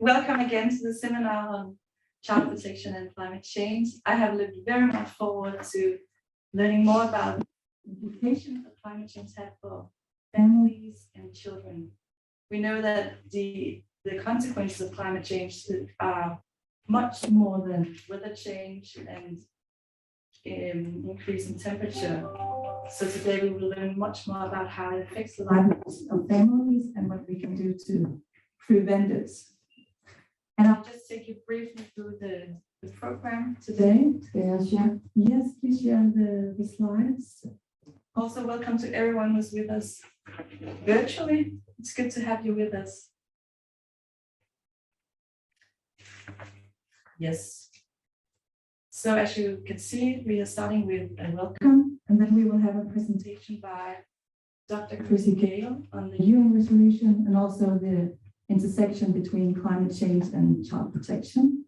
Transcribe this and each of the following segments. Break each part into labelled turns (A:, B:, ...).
A: Welcome again to the seminar on child protection and climate change. I have looked very much forward to learning more about the implications that climate change has for families and children. We know that the consequences of climate change are much more than weather change and increase in temperature. So today we will learn much more about how it affects the lives of families and what we can do to prevent it. And I'll just take you briefly through the program today. Yes, please share the slides. Also, welcome to everyone who's with us virtually. It's good to have you with us. Yes. So as you can see, we are starting with a welcome, and then we will have a presentation by Dr. Chrissy Gale on the UN resolution and also the intersection between climate change and child protection.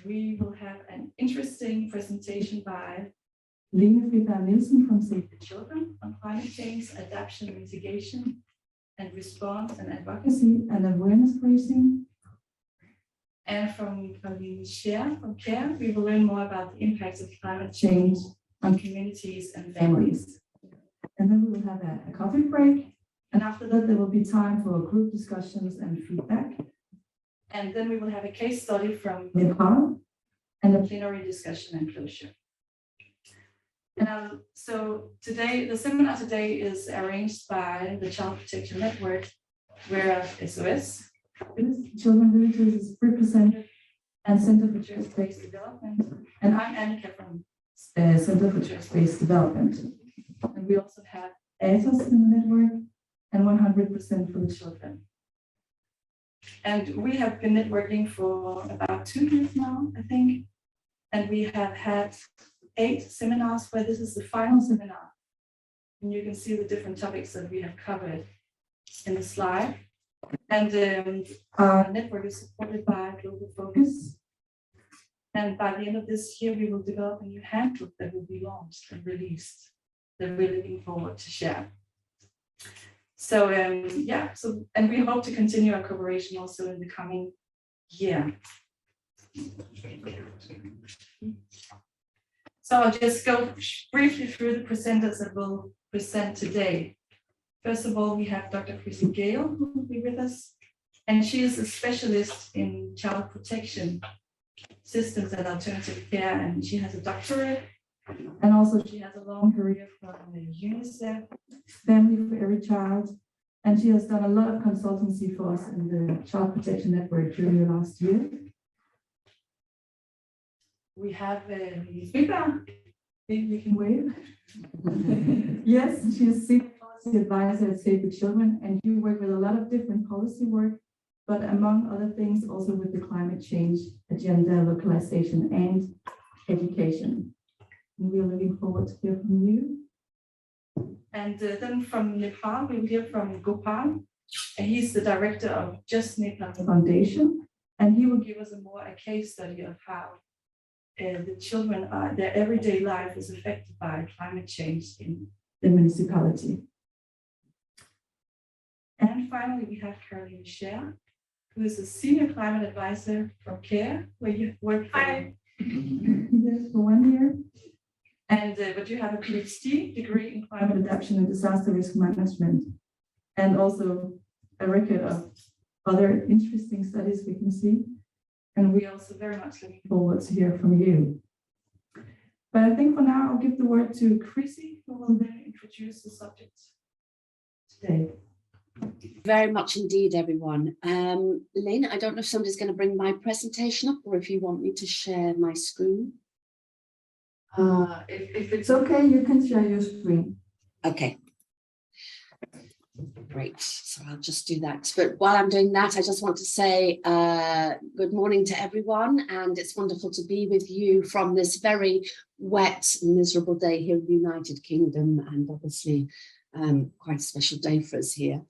A: We will have an interesting presentation by Lene Friberg Nielsen from Save the Children on climate change, adaptation, mitigation, and response and advocacy and awareness raising. And from Caroline Scher from CARE, we will learn more about the impacts of climate change on communities and families. And then we will have a coffee break. And after that, there will be time for group discussions and feedback. And then we will have a case study from Nepal and a plenary discussion and closure. And so today, the seminar today is arranged by the Child Protection Network, where SOS, Children Villages, is represented, and Center for Choice-Based Development. And I'm Annika from Center for Choice-Based Development. And we also have ATOS in the network and 100% for the children. And we have been networking for about 2 years now, I think. And we have had 8 seminars where this is the final seminar. And you can see the different topics that we have covered in the slide. And our network is supported by Global Focus. And by the end of this year, we will develop a new handbook that will be launched and released that we're looking forward to share. So and we hope to continue our cooperation also in the coming year. So I'll just go briefly through the presenters that will present today. First of all, we have Dr. Chrissy Gale, who will be with us, and she is a specialist in child protection systems and alternative care, and she has a doctorate, and also she has a long career from UNICEF, Family for Every Child, and she has done a lot of consultancy for us in the Child Protection Network during the last year. We have Friberg. You can wave. Yes, she is senior policy advisor at Save the Children, and you work with a lot of different policy work, but among other things, also with the climate change agenda, localization, and education. And we are looking forward to hear from you. And then from Nepal, we will hear from Gopal, and he's the director of Just Nepal Foundation, and he will give us a case study of how the children their everyday life is affected by climate change in the municipality. And finally, we have Caroline Scher, who is a senior climate advisor from CARE, where you work for, yes, for 1 year. And but you have a PhD degree in climate adaptation and disaster risk management, and also a record of other interesting studies we can see. And we are also very much looking forward to hear from you. But I think for now, I'll give the word to Chrissy, who will then introduce the subject today.
B: Very much indeed, everyone. Lene, I don't know if somebody's going to bring my presentation up or if you want me to share my screen.
A: If it's okay, you can share your screen.
B: Okay. Great. So I'll just do that. But while I'm doing that, I just want to say good morning to everyone. And it's wonderful to be with you from this very wet, miserable day here in the United Kingdom. And obviously quite a special day for us here.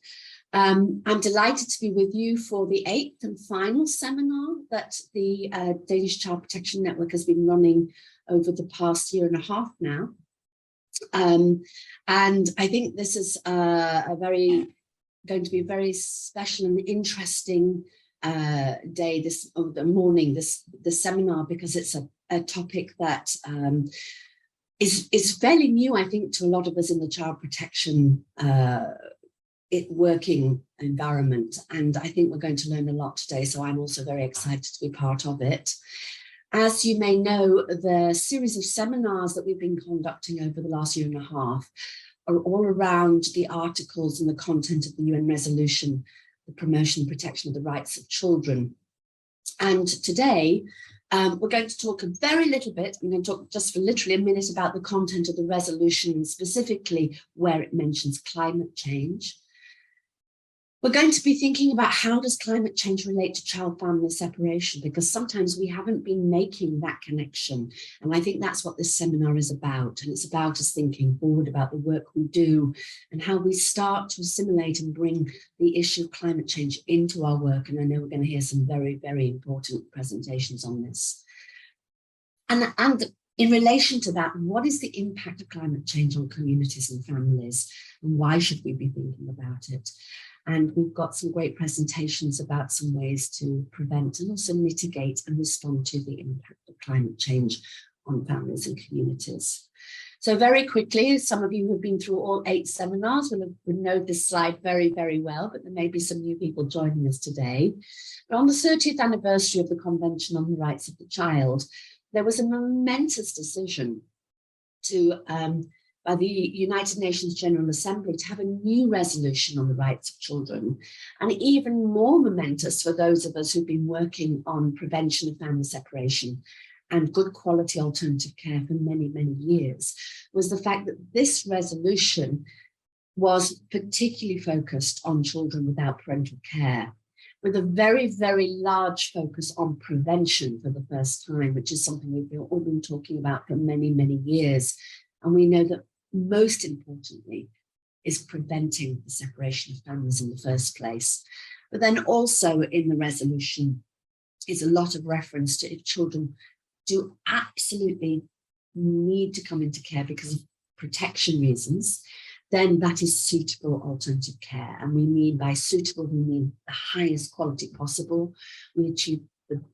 B: I'm delighted to be with you for the 8th and final seminar that the Danish Child Protection Network has been running over the past 1.5 years now. And I think this is going to be a very special and interesting day, the morning, this seminar, because it's a topic that is fairly new, I think, to a lot of us in the child protection working environment. And I think we're going to learn a lot today. So I'm also very excited to be part of it. As you may know, the series of seminars that we've been conducting over the last year and a half are all around the articles and the content of the UN resolution, the promotion and protection of the rights of children. And today, we're going to talk a very little bit, I'm going to talk just for literally a minute about the content of the resolution, specifically where it mentions climate change. We're going to be thinking about how does climate change relate to child-family separation, because sometimes we haven't been making that connection. And I think that's what this seminar is about. And it's about us thinking forward about the work we do and how we start to assimilate and bring the issue of climate change into our work. And I know we're going to hear some very, very important presentations on this. And in relation to that, what is the impact of climate change on communities and families? And why should we be thinking about it? And we've got some great presentations about some ways to prevent and also mitigate and respond to the impact of climate change on families and communities. So very quickly, some of you who have been through all 8 seminars will know this slide very, very well, but there may be some new people joining us today. But on the 30th anniversary of the Convention on the Rights of the Child, there was a momentous decision to by the United Nations General Assembly to have a new resolution on the rights of children, and even more momentous for those of us who've been working on prevention of family separation and good quality alternative care for many, many years, was the fact that this resolution was particularly focused on children without parental care, with a very, very large focus on prevention for the first time, which is something we've all been talking about for many, many years. And we know that most importantly is preventing the separation of families in the first place. But then also in the resolution is a lot of reference to if children do absolutely need to come into care because of protection reasons, then that is suitable alternative care. And we mean by suitable, we mean the highest quality possible. We achieve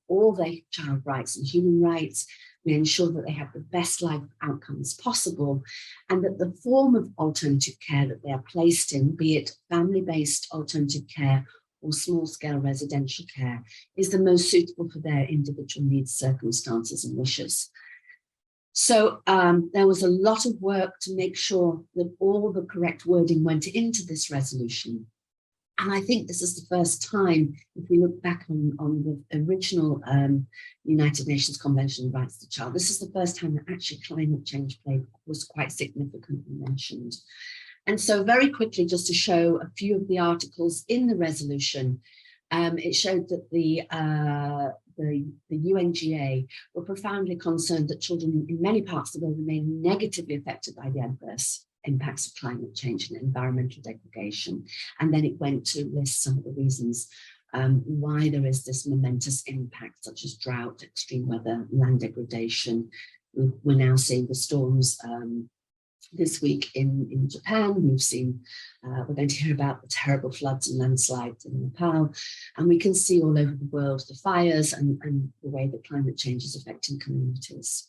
B: all their child rights and human rights. We ensure that they have the best life outcomes possible, and that the form of alternative care that they are placed in, be it family-based alternative care or small-scale residential care, is the most suitable for their individual needs, circumstances, and wishes. So there was a lot of work to make sure that all the correct wording went into this resolution. And I think this is the first time, if we look back on the original United Nations Convention on the Rights of the Child, this is the first time that actually climate change was quite significantly mentioned. And so very quickly, just to show a few of the articles in the resolution, it showed that the UNGA were profoundly concerned that children in many parts of the world remain negatively affected by the adverse impacts of climate change and environmental degradation. And then it went to list some of the reasons why there is this momentous impact, such as drought, extreme weather, land degradation. We're now seeing the storms this week in Japan. We've seen, we're going to hear about the terrible floods and landslides in Nepal. And we can see all over the world the fires and the way that climate change is affecting communities.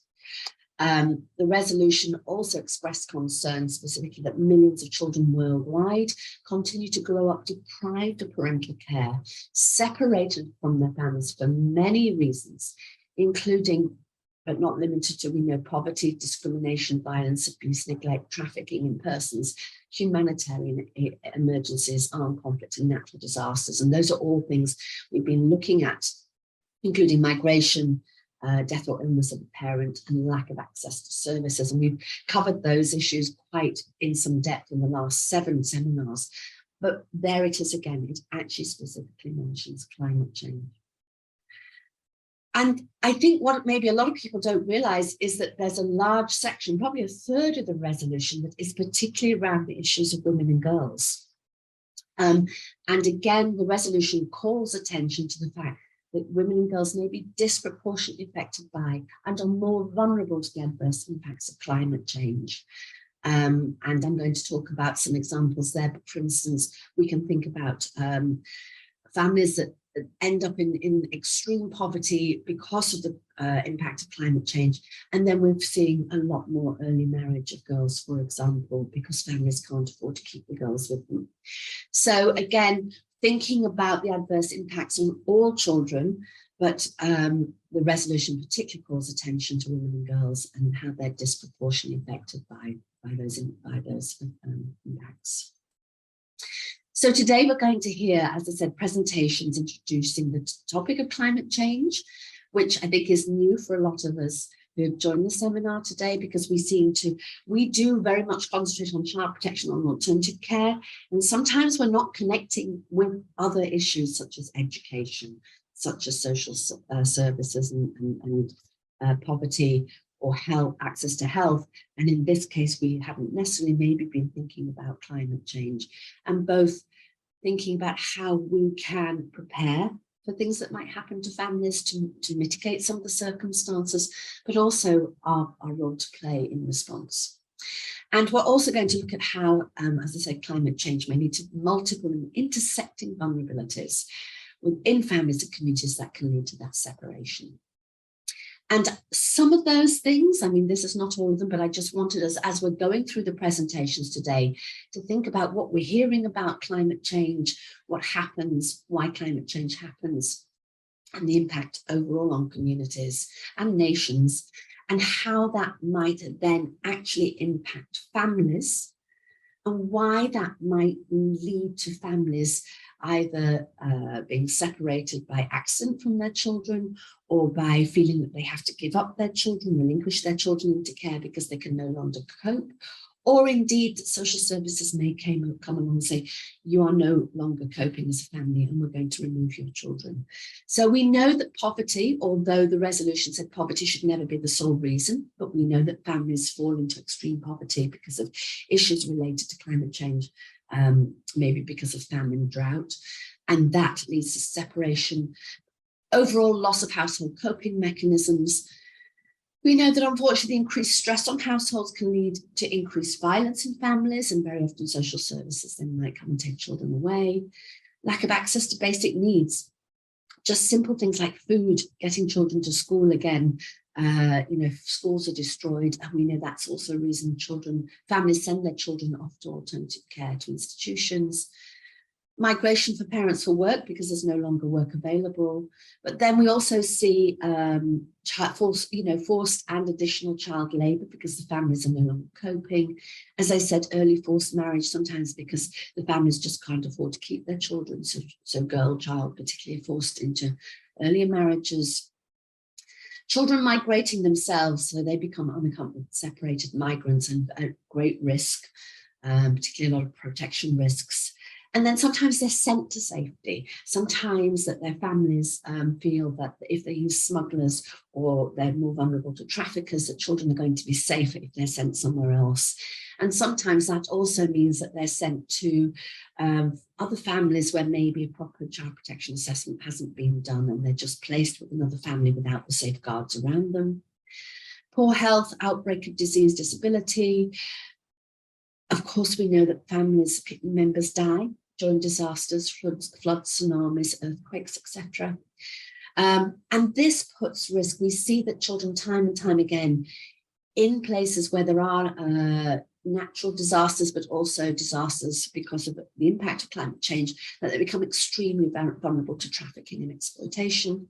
B: The resolution also expressed concern specifically that millions of children worldwide continue to grow up deprived of parental care, separated from their families for many reasons, including, but not limited to, we know, poverty, discrimination, violence, abuse, neglect, trafficking in persons, humanitarian emergencies, armed conflict, and natural disasters. And those are all things we've been looking at, including migration, death or illness of a parent, and lack of access to services. And we've covered those issues quite in some depth in the last 7 seminars. But there it is again, it actually specifically mentions climate change. And I think what maybe a lot of people don't realize is that there's a large section, probably a third of the resolution, that is particularly around the issues of women and girls. And again, the resolution calls attention to the fact that women and girls may be disproportionately affected by and are more vulnerable to the adverse impacts of climate change. And I'm going to talk about some examples there, but for instance, we can think about families that end up in extreme poverty because of the impact of climate change. And then we're seeing a lot more early marriage of girls, for example, because families can't afford to keep the girls with them. So again, thinking about the adverse impacts on all children, but the resolution particularly calls attention to women and girls and how they're disproportionately affected by those impacts. So today we're going to hear, as I said, presentations introducing the topic of climate change, which I think is new for a lot of us who have joined the seminar today, because we do very much concentrate on child protection and alternative care. And sometimes we're not connecting with other issues such as education, such as social services and poverty or health, access to health. And in this case, we haven't necessarily maybe been thinking about climate change, and both thinking about how we can prepare for things that might happen to families to mitigate some of the circumstances, but also our role to play in response. And we're also going to look at how, as I said, climate change may lead to multiple and intersecting vulnerabilities within families and communities that can lead to that separation. And some of those things, I mean, this is not all of them, but I just wanted us, as we're going through the presentations today, to think about what we're hearing about climate change, what happens, why climate change happens, and the impact overall on communities and nations, and how that might then actually impact families, and why that might lead to families either being separated by accident from their children, or by feeling that they have to give up their children, relinquish their children into care because they can no longer cope, or indeed social services may come along and say, you are no longer coping as a family and we're going to remove your children. So we know that poverty, although the resolution said poverty should never be the sole reason, but we know that families fall into extreme poverty because of issues related to climate change, maybe because of famine, drought, and that leads to separation, overall loss of household coping mechanisms. We know that unfortunately increased stress on households can lead to increased violence in families, and very often social services then might come and take children away. Lack of access to basic needs, just simple things like food, getting children to school again. Schools are destroyed, and we know that's also a reason families send their children off to alternative care, to institutions. Migration for parents for work because there's no longer work available. But then we also see forced and additional child labour because the families are no longer coping. As I said, early forced marriage, sometimes because the families just can't afford to keep their children. So girl child particularly forced into earlier marriages. Children migrating themselves, so they become unaccompanied separated migrants and at great risk, particularly a lot of protection risks. And then sometimes they're sent to safety. Sometimes that their families feel that if they use smugglers or they're more vulnerable to traffickers, that children are going to be safer if they're sent somewhere else. And sometimes that also means that they're sent to other families where maybe a proper child protection assessment hasn't been done, and they're just placed with another family without the safeguards around them. Poor health, outbreak of disease, disability. Of course, we know that families members die during disasters, floods, tsunamis, earthquakes, etc. And this puts risk. We see that children time and time again in places where there are natural disasters, but also disasters because of the impact of climate change, that they become extremely vulnerable to trafficking and exploitation.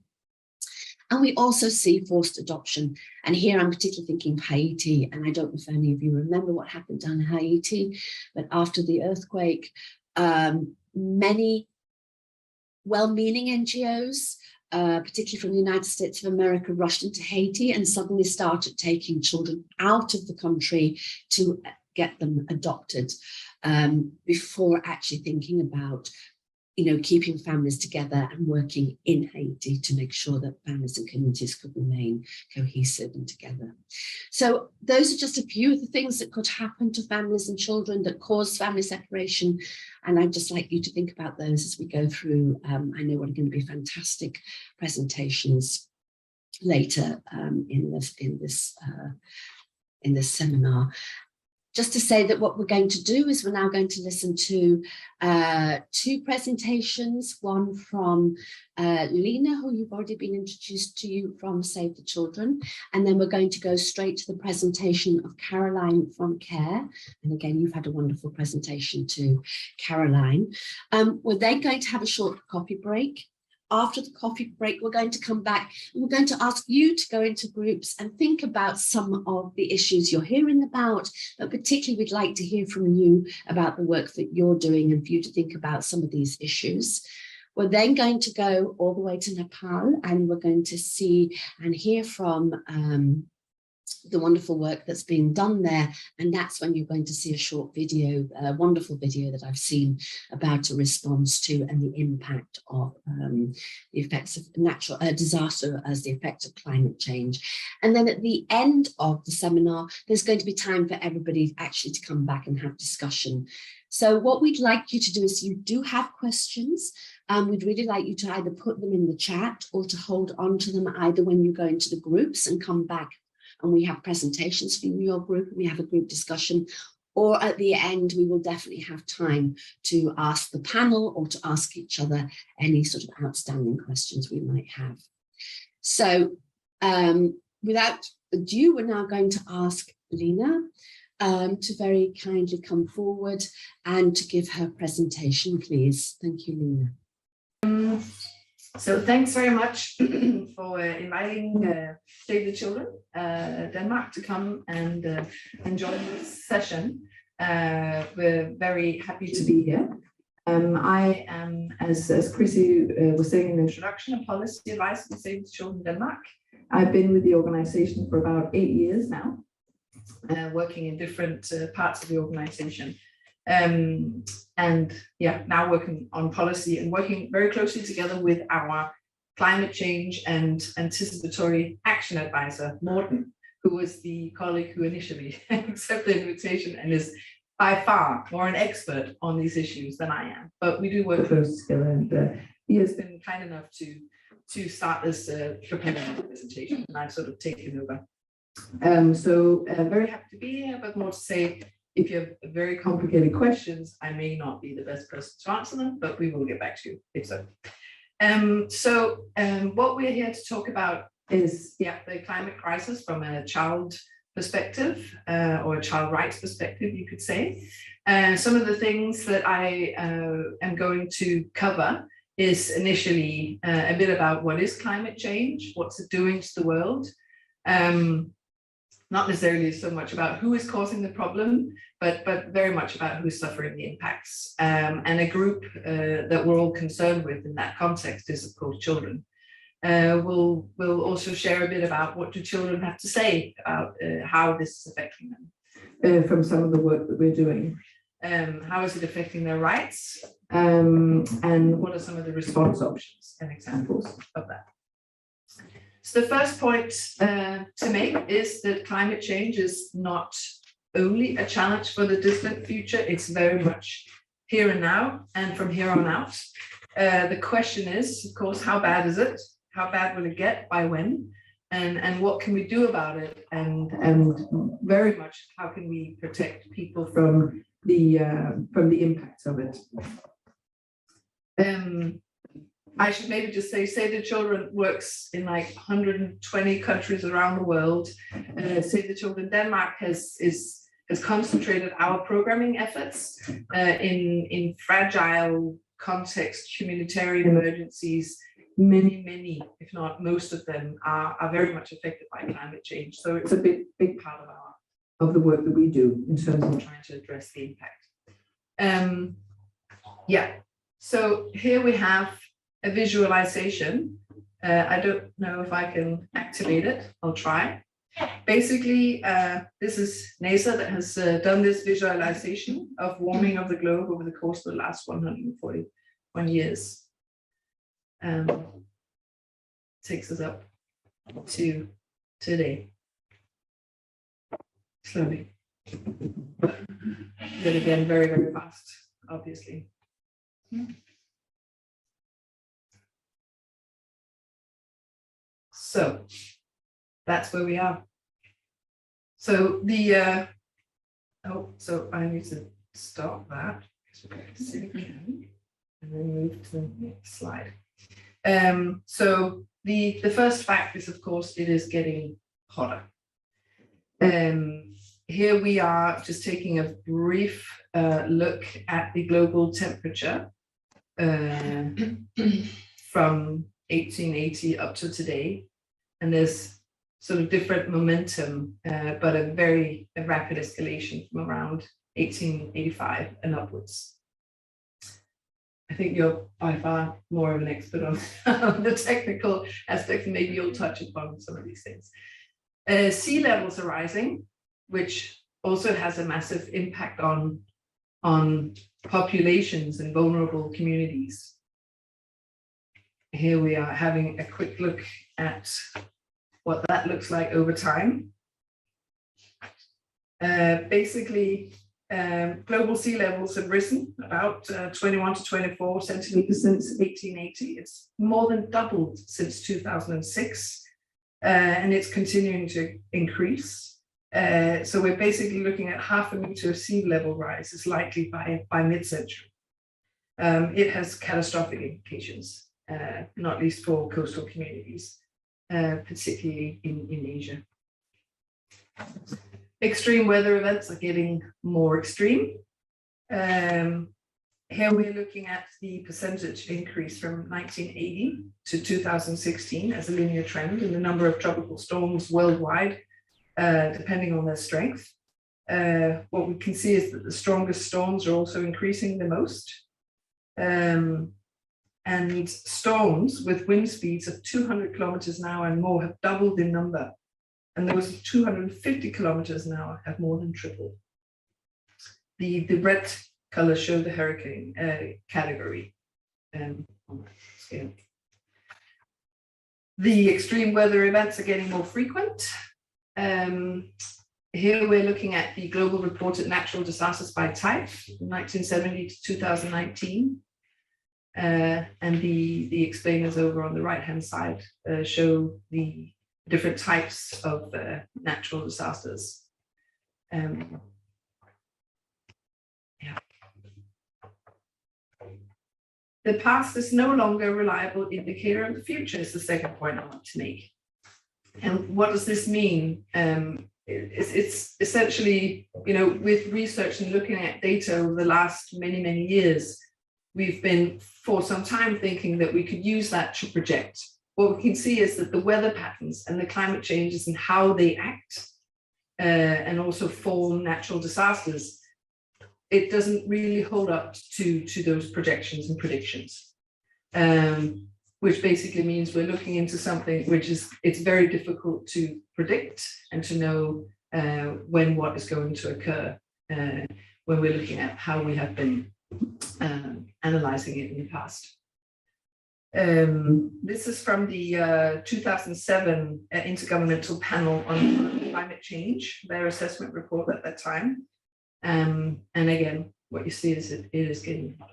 B: And we also see forced adoption. And here I'm particularly thinking of Haiti. And I don't know if any of you remember what happened down in Haiti, but after the earthquake, many well-meaning NGOs, particularly from the United States of America, rushed into Haiti and suddenly started taking children out of the country to get them adopted, before actually thinking about keeping families together and working in Haiti to make sure that families and communities could remain cohesive and together. So those are just a few of the things that could happen to families and children that cause family separation. And I'd just like you to think about those as we go through. I know what are going to be fantastic presentations later in this seminar. just to say that what we're going to do is we're now going to listen to two presentations, one from Lena, who you've already been introduced to you from Save the Children, and then we're going to go straight to the presentation of Caroline from CARE. And again, you've had a wonderful presentation too, Caroline. We're then going to have a short coffee break. After the coffee break, we're going to come back and we're going to ask you to go into groups and think about some of the issues you're hearing about, but particularly we'd like to hear from you about the work that you're doing and for you to think about some of these issues. We're then going to go all the way to Nepal and we're going to see and hear from the wonderful work that's being done there, and that's when you're going to see a short video, a wonderful video that I've seen about a response to and the impact of the effects of natural disaster as the effect of climate change. And then at the end of the seminar, there's going to be time for everybody actually to come back and have discussion. So what we'd like you to do is, you do have questions, we'd really like you to either put them in the chat or to hold on to them either when you go into the groups and come back and we have presentations for your group, we have a group discussion, or at the end, we will definitely have time to ask the panel or to ask each other any sort of outstanding questions we might have. So without ado, we're now going to ask Lena to very kindly come forward and to give her presentation, please. Thank you, Lena.
C: So thanks very much for inviting Save the Children Denmark to come and join this session. We're very happy to be here. I am, as Chrissy was saying in the introduction, a policy advisor for Save the Children Denmark. I've been with the organization for about 8 years now, working in different parts of the organization. And yeah, now working on policy and working very closely together with our climate change and anticipatory action advisor, Morten, who was the colleague who initially accepted the invitation and is by far more an expert on these issues than I am. But we do work close together, and he has been kind enough to start this preparing the presentation, and I've sort of taken over. So very happy to be here, but more to say, if you have very complicated questions, I may not be the best person to answer them, but we will get back to you if so. What we're here to talk about is the climate crisis from a child perspective, or a child rights perspective, you could say. Some of the things that I am going to cover is initially a bit about what is climate change, what's it doing to the world. Not necessarily so much about who is causing the problem, but very much about who's suffering the impacts. And a group that we're all concerned with in that context is, of course, children. We'll also share a bit about what do children have to say about how this is affecting them from some of the work that we're doing. How is it affecting their rights? And what are some of the response options and examples of that? So the first point to make is that climate change is not only a challenge for the distant future, it's very much here and now and from here on out. The question is, of course, how bad is it? How bad will it get? By when? And what can we do about it? And very much, how can we protect people from the impacts of it? I should maybe just say Save the Children works in like 120 countries around the world. Save the Children Denmark has concentrated our programming efforts in fragile context, humanitarian emergencies. Many, if not most of them, are very much affected by climate change. So it's a big part of the work that we do in terms of trying to address the impact. So here we have a visualization. I don't know if I can activate it. I'll try. Basically, this is NASA that has done this visualization of warming of the globe over the course of the last 141 years. Takes us up to today. Slowly. Then again, very, very fast, obviously. So that's where we are. So the Oh, so I need to stop that. And then move to the next slide. So the first fact is, of course, it is getting hotter. Here we are just taking a brief look at the global temperature from 1880 up to today. And there's sort of different momentum, but a very rapid escalation from around 1885 and upwards. I think you're by far more of an expert on the technical aspects, and maybe you'll touch upon some of these things. Sea levels are rising, which also has a massive impact on populations and vulnerable communities. Here we are having a quick look at what that looks like over time. Basically, global sea levels have risen about 21 to 24 centimeters since 1880. It's more than doubled since 2006, and it's continuing to increase. So we're basically looking at 0.5 meter of sea level rise is likely by mid-century. It has catastrophic implications, not least for coastal communities, particularly in Asia. Extreme weather events are getting more extreme. Here we're looking at the percentage increase from 1980 to 2016 as a linear trend in the number of tropical storms worldwide, depending on their strength. What we can see is that the strongest storms are also increasing the most. And storms with wind speeds of 200 kilometers an hour and more have doubled in number. And those of 250 kilometers an hour have more than tripled. The red colors show the hurricane category on that scale. The extreme weather events are getting more frequent. Here we're looking at the global reported natural disasters by type, 1970 to 2019. And the explainers over on the right-hand side show the different types of natural disasters. The past is no longer a reliable indicator of the future is the second point I want to make. And what does this mean? It's essentially, with research and looking at data over the last many years, we've been for some time thinking that we could use that to project. What we can see is that the weather patterns and the climate changes and how they act and also form natural disasters, it doesn't really hold up to those projections and predictions, which basically means we're looking into something which it's very difficult to predict and to know when what is going to occur when we're looking at how we have been analyzing it in the past. This is from the 2007 Intergovernmental Panel on Climate Change, their assessment report at that time. And again, what you see is it is getting hotter.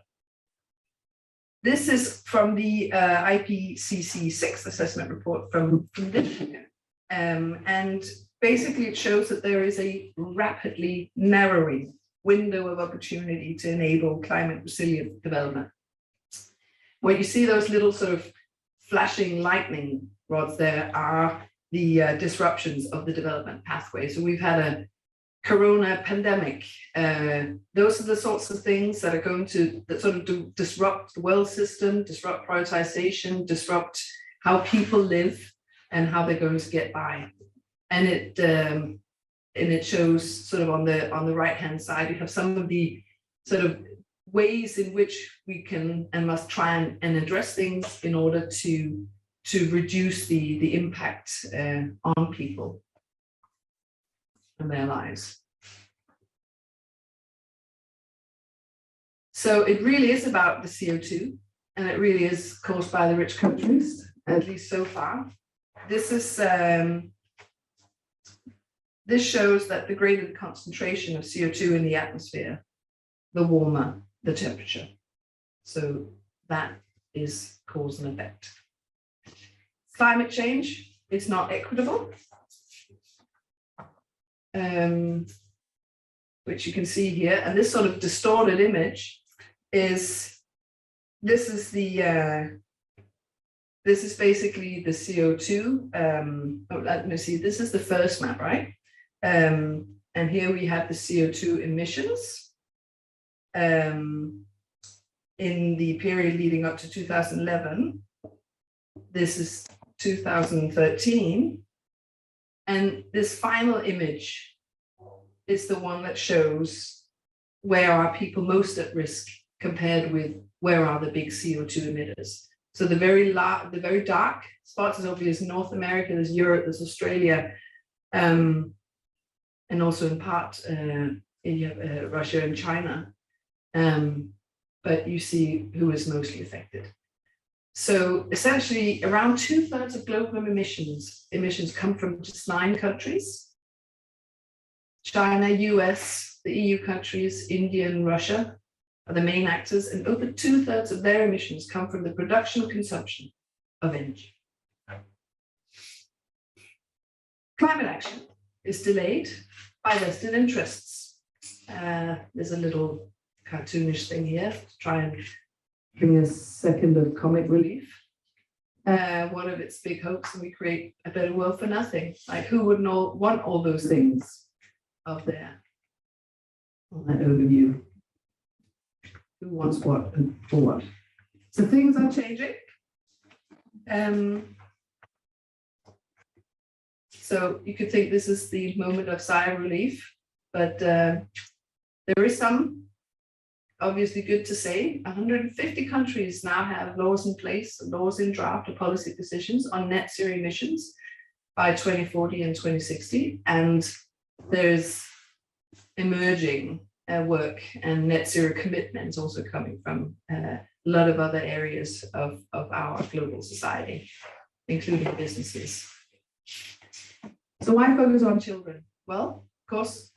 C: This is from the IPCC 6th assessment report from this year. And basically it shows that there is a rapidly narrowing window of opportunity to enable climate resilient development. Where you see those little sort of flashing lightning rods there are the disruptions of the development pathway. So we've had a corona pandemic. Those are the sorts of things that are going to disrupt the world system, disrupt prioritization, disrupt how people live and how they're going to get by. And it shows sort of on the right-hand side, you have some of the sort of ways in which we can and must try and address things in order to reduce the impact on people and their lives. So it really is about the CO2, and it really is caused by the rich countries, at least so far. This shows that the greater the concentration of CO2 in the atmosphere, the warmer the temperature. So that is cause and effect. Climate change is not equitable, which which you can see here, and this sort of distorted image is, this is basically the CO2. Let me see, this is the first map, right? And here we have the CO2 emissions in the period leading up to 2011. This is 2013. And this final image is the one that shows where are people most at risk compared with where are the big CO2 emitters. So the very dark spots is obviously North America, there's Europe, there's Australia, and also in part Russia and China. But you see who is mostly affected. So essentially around 2/3 of global emissions come from just 9 countries: China, US, the EU countries, India and Russia are the main actors, and over 2/3 of their emissions come from the production and consumption of energy. Climate action is delayed by vested interests. There's a little cartoonish thing here to try and bring a second of comic relief. One of its big hopes, and we create a better world for nothing. Like, who would want all those things up there on that overview? Who wants what and for what? So things are changing. So you could think this is the moment of sigh of relief, but there is some obviously good to say. 150 countries now have laws in place, laws in draft or policy decisions on net zero emissions by 2040 and 2060. And there's emerging work and net zero commitments also coming from a lot of other areas of our global society, including businesses. So why focus on children? Well, of course,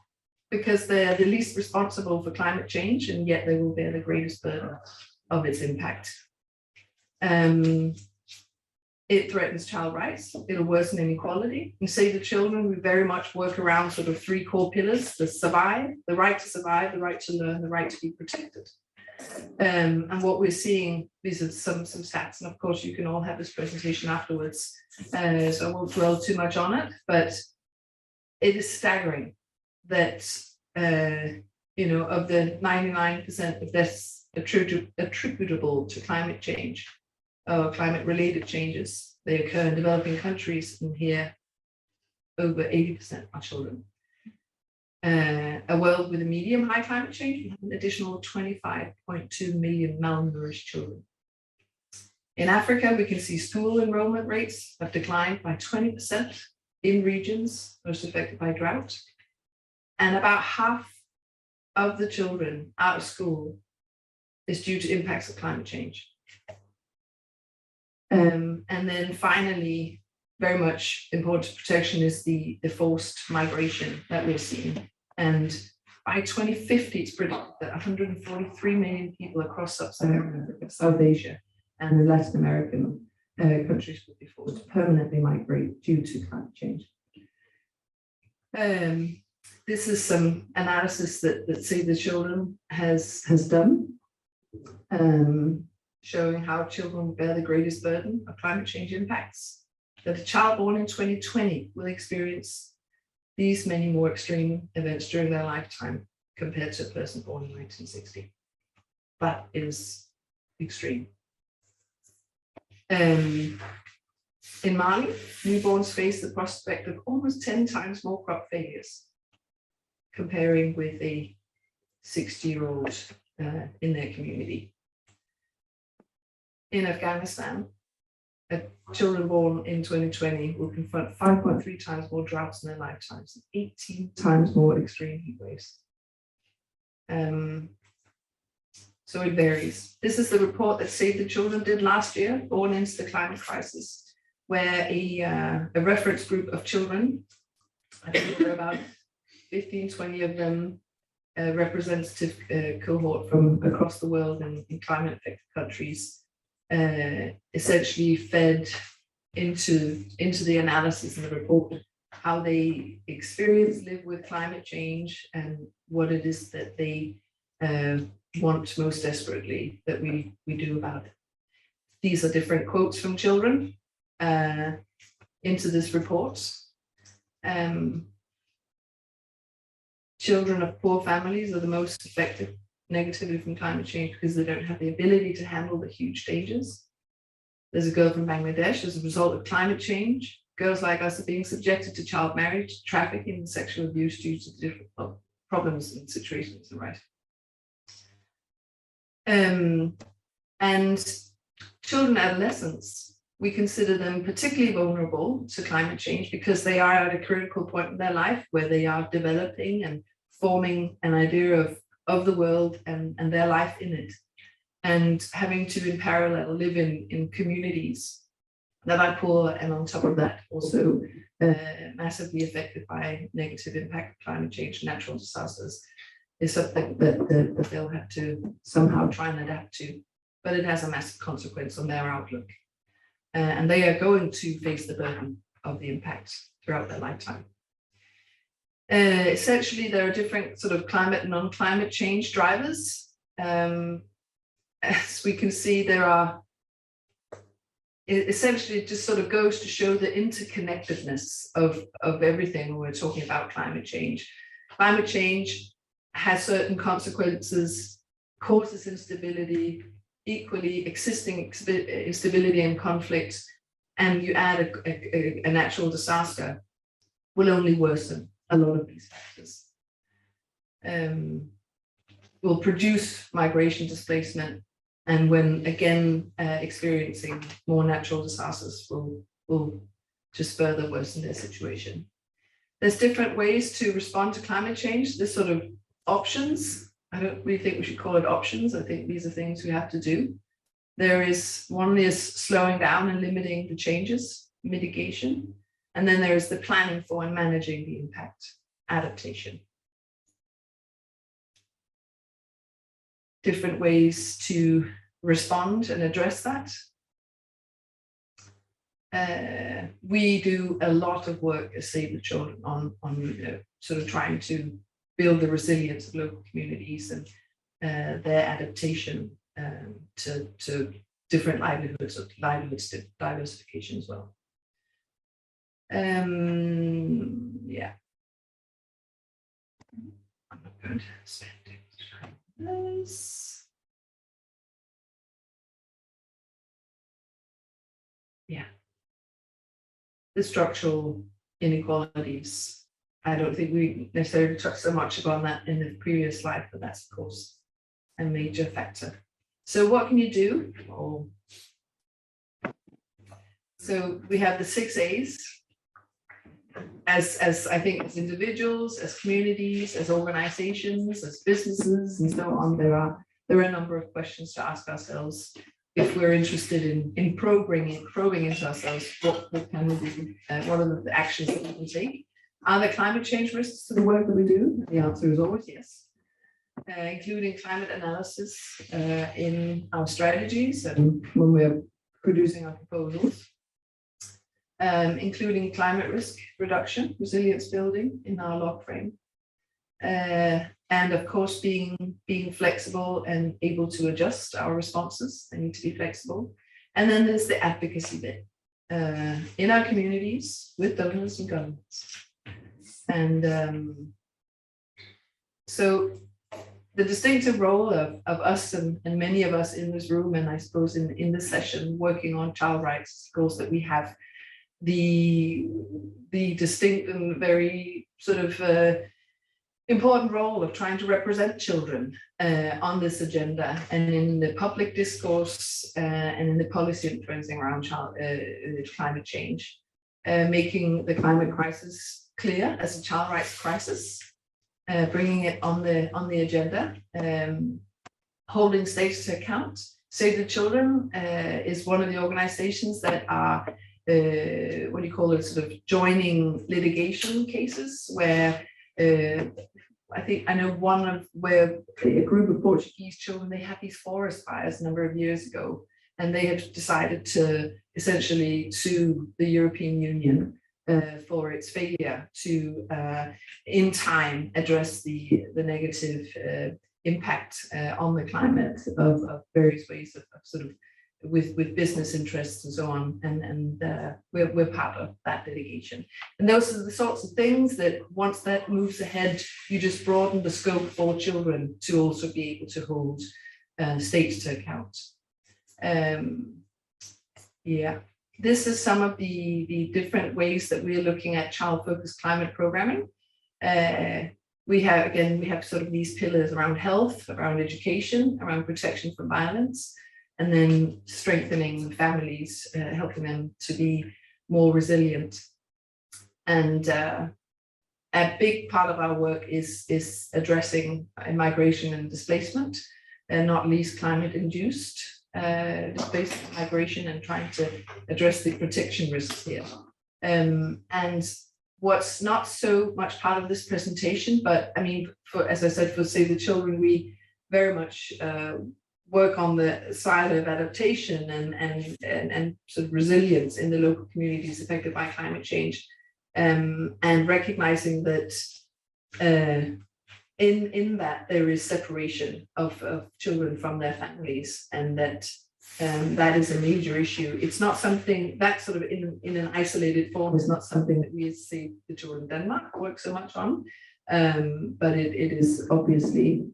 C: because they're the least responsible for climate change, and yet they will bear the greatest burden of its impact. It threatens child rights, it'll worsen inequality. In Save the Children, we very much work around sort of 3 core pillars: the right to survive, the right to learn, the right to be protected. And what we're seeing, these are some stats, and of course you can all have this presentation afterwards, so I won't dwell too much on it, but it is staggering that of the 99% of deaths attributable to climate change or climate related changes, they occur in developing countries, and here over 80% are children. A world with a medium high climate change will have an additional 25.2 million malnourished children. In Africa, we can see school enrollment rates have declined by 20% in regions most affected by drought. And about half of the children out of school is due to impacts of climate change. And then finally, very much important to protection is the forced migration that we're seeing. And by 2050, it's predicted that 143 million people across Sub-Saharan Africa, South Asia, and the Latin American countries will be forced to permanently migrate due to climate change. This is some analysis that Save the Children has done, showing how children will bear the greatest burden of climate change impacts. That a child born in 2020 will experience these many more extreme events during their lifetime compared to a person born in 1960. That is extreme. In Mali, newborns face the prospect of almost 10 times more crop failures, comparing with a 60-year-old in their community. In Afghanistan, children born in 2020 will confront 5.3 times more droughts in their lifetimes, 18 times more extreme heat waves. So it varies. This is the report that Save the Children did last year, Born into the Climate Crisis, where a reference group of children, I think there were about 15, 20 of them, a representative cohort from across the world in climate affected countries, essentially fed into the analysis and the report how they experience, live with climate change, and what it is that they want most desperately that we do about it. These are different quotes from children into this report. Children of poor families are the most affected negatively from climate change because they don't have the ability to handle the huge dangers. There's a girl from Bangladesh as a result of climate change. Girls like us are being subjected to child marriage, trafficking, and sexual abuse due to different problems and situations, right? And children and adolescents, we consider them particularly vulnerable to climate change because they are at a critical point in their life where they are developing and forming an idea of the world and their life in it, and having to in parallel live in communities that are poor, and on top of that also massively affected by negative impact of climate change and natural disasters, is something that they'll have to somehow try and adapt to, but it has a massive consequence on their outlook. And they are going to face the burden of the impact throughout their lifetime. Essentially, there are different sort of climate and non-climate change drivers. As we can see, there are, essentially it just sort of goes to show the interconnectedness of everything when we're talking about climate change. Climate change has certain consequences, causes instability, equally existing instability and conflict, and you add a natural disaster, will only worsen a lot of these factors. Will produce migration displacement, and when again experiencing more natural disasters will just further worsen their situation. There's different ways to respond to climate change. There's sort of options. I don't really think we should call it options. I think these are things we have to do. One is slowing down and limiting the changes, mitigation. And then there is the planning for and managing the impact, adaptation. Different ways to respond and address that. We do a lot of work as Save the Children on sort of trying to build the resilience of local communities and their adaptation to different livelihoods, or livelihood diversification as well. Yeah. I'm not going to spend time on this. Yeah. The structural inequalities. I don't think we necessarily touched so much upon that in the previous slide, but that's of course a major factor. So what can you do? Oh. So we have the 6 A's. As I think as individuals, as communities, as organizations, as businesses, and so on, there are a number of questions to ask ourselves if we're interested in probing into ourselves. What can we do? What are the actions that we can take? Are there climate change risks to the work that we do? The answer is always yes, including climate analysis in our strategies and when we're producing our proposals. Including climate risk reduction, resilience building in our log frame, and of course being flexible and able to adjust our responses. They need to be flexible. And then there's the advocacy bit in our communities with donors and governments. And so the distinctive role of us and many of us in this room, and I suppose in this session working on child rights goals, that we have the distinct and very sort of important role of trying to represent children on this agenda and in the public discourse and in the policy influencing around climate change, making the climate crisis clear as a child rights crisis, bringing it on the agenda, holding states to account. Save the Children is one of the organizations that are what do you call it, sort of joining litigation cases where I know one of where a group of Portuguese children, they had these forest fires a number of years ago, and they had decided to essentially sue the European Union for its failure to, in time, address the negative impact on the climate of various ways of sort of with business interests and so on, and we're part of that delegation. And those are the sorts of things that once that moves ahead, you just broaden the scope for children to also be able to hold states to account. Yeah, this is some of the different ways that we're looking at child-focused climate programming. We have sort of these pillars around health, around education, around protection from violence, and then strengthening families, helping them to be more resilient. And a big part of our work is addressing migration and displacement, and not least climate-induced displacement migration, and trying to address the protection risks here. And what's not so much part of this presentation, but I mean, as I said, for Save the Children, we very much work on the side of adaptation and sort of resilience in the local communities affected by climate change, and recognizing that in that there is separation of children from their families, and that that is a major issue. It's not something that sort of in an isolated form is not something that we as Save the Children Denmark work so much on, but it is obviously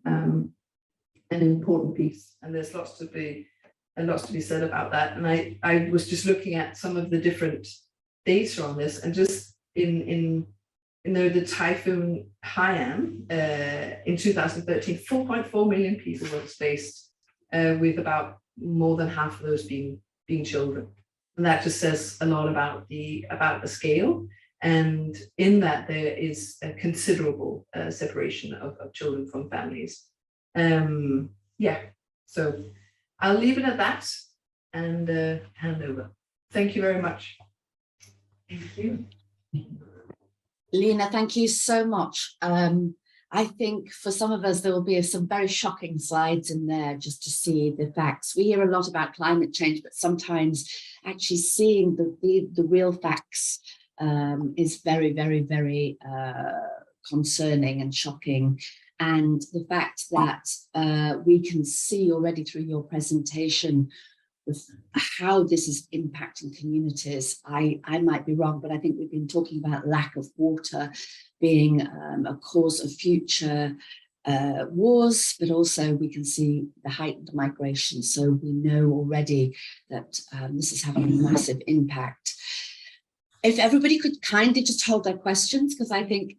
C: an important piece, and there's lots to be said about that. And I was just looking at some of the different data on this, and just in the typhoon Haiyan in 2013, 4.4 million people were displaced, with about more than half of those being children, and that just says a lot about the scale. And in that there is a considerable separation of children from families. Yeah, so I'll leave it at that and hand over. Thank you very much. Thank you.
B: Lena, thank you so much. I think for some of us, there will be some very shocking slides in there just to see the facts. We hear a lot about climate change, but sometimes actually seeing the real facts is very, very, very concerning and shocking. And the fact that we can see already through your presentation how this is impacting communities. I might be wrong, but I think we've been talking about lack of water being a cause of future wars, but also we can see the heightened migration. So we know already that this is having a massive impact. If everybody could kindly just hold their questions, because I think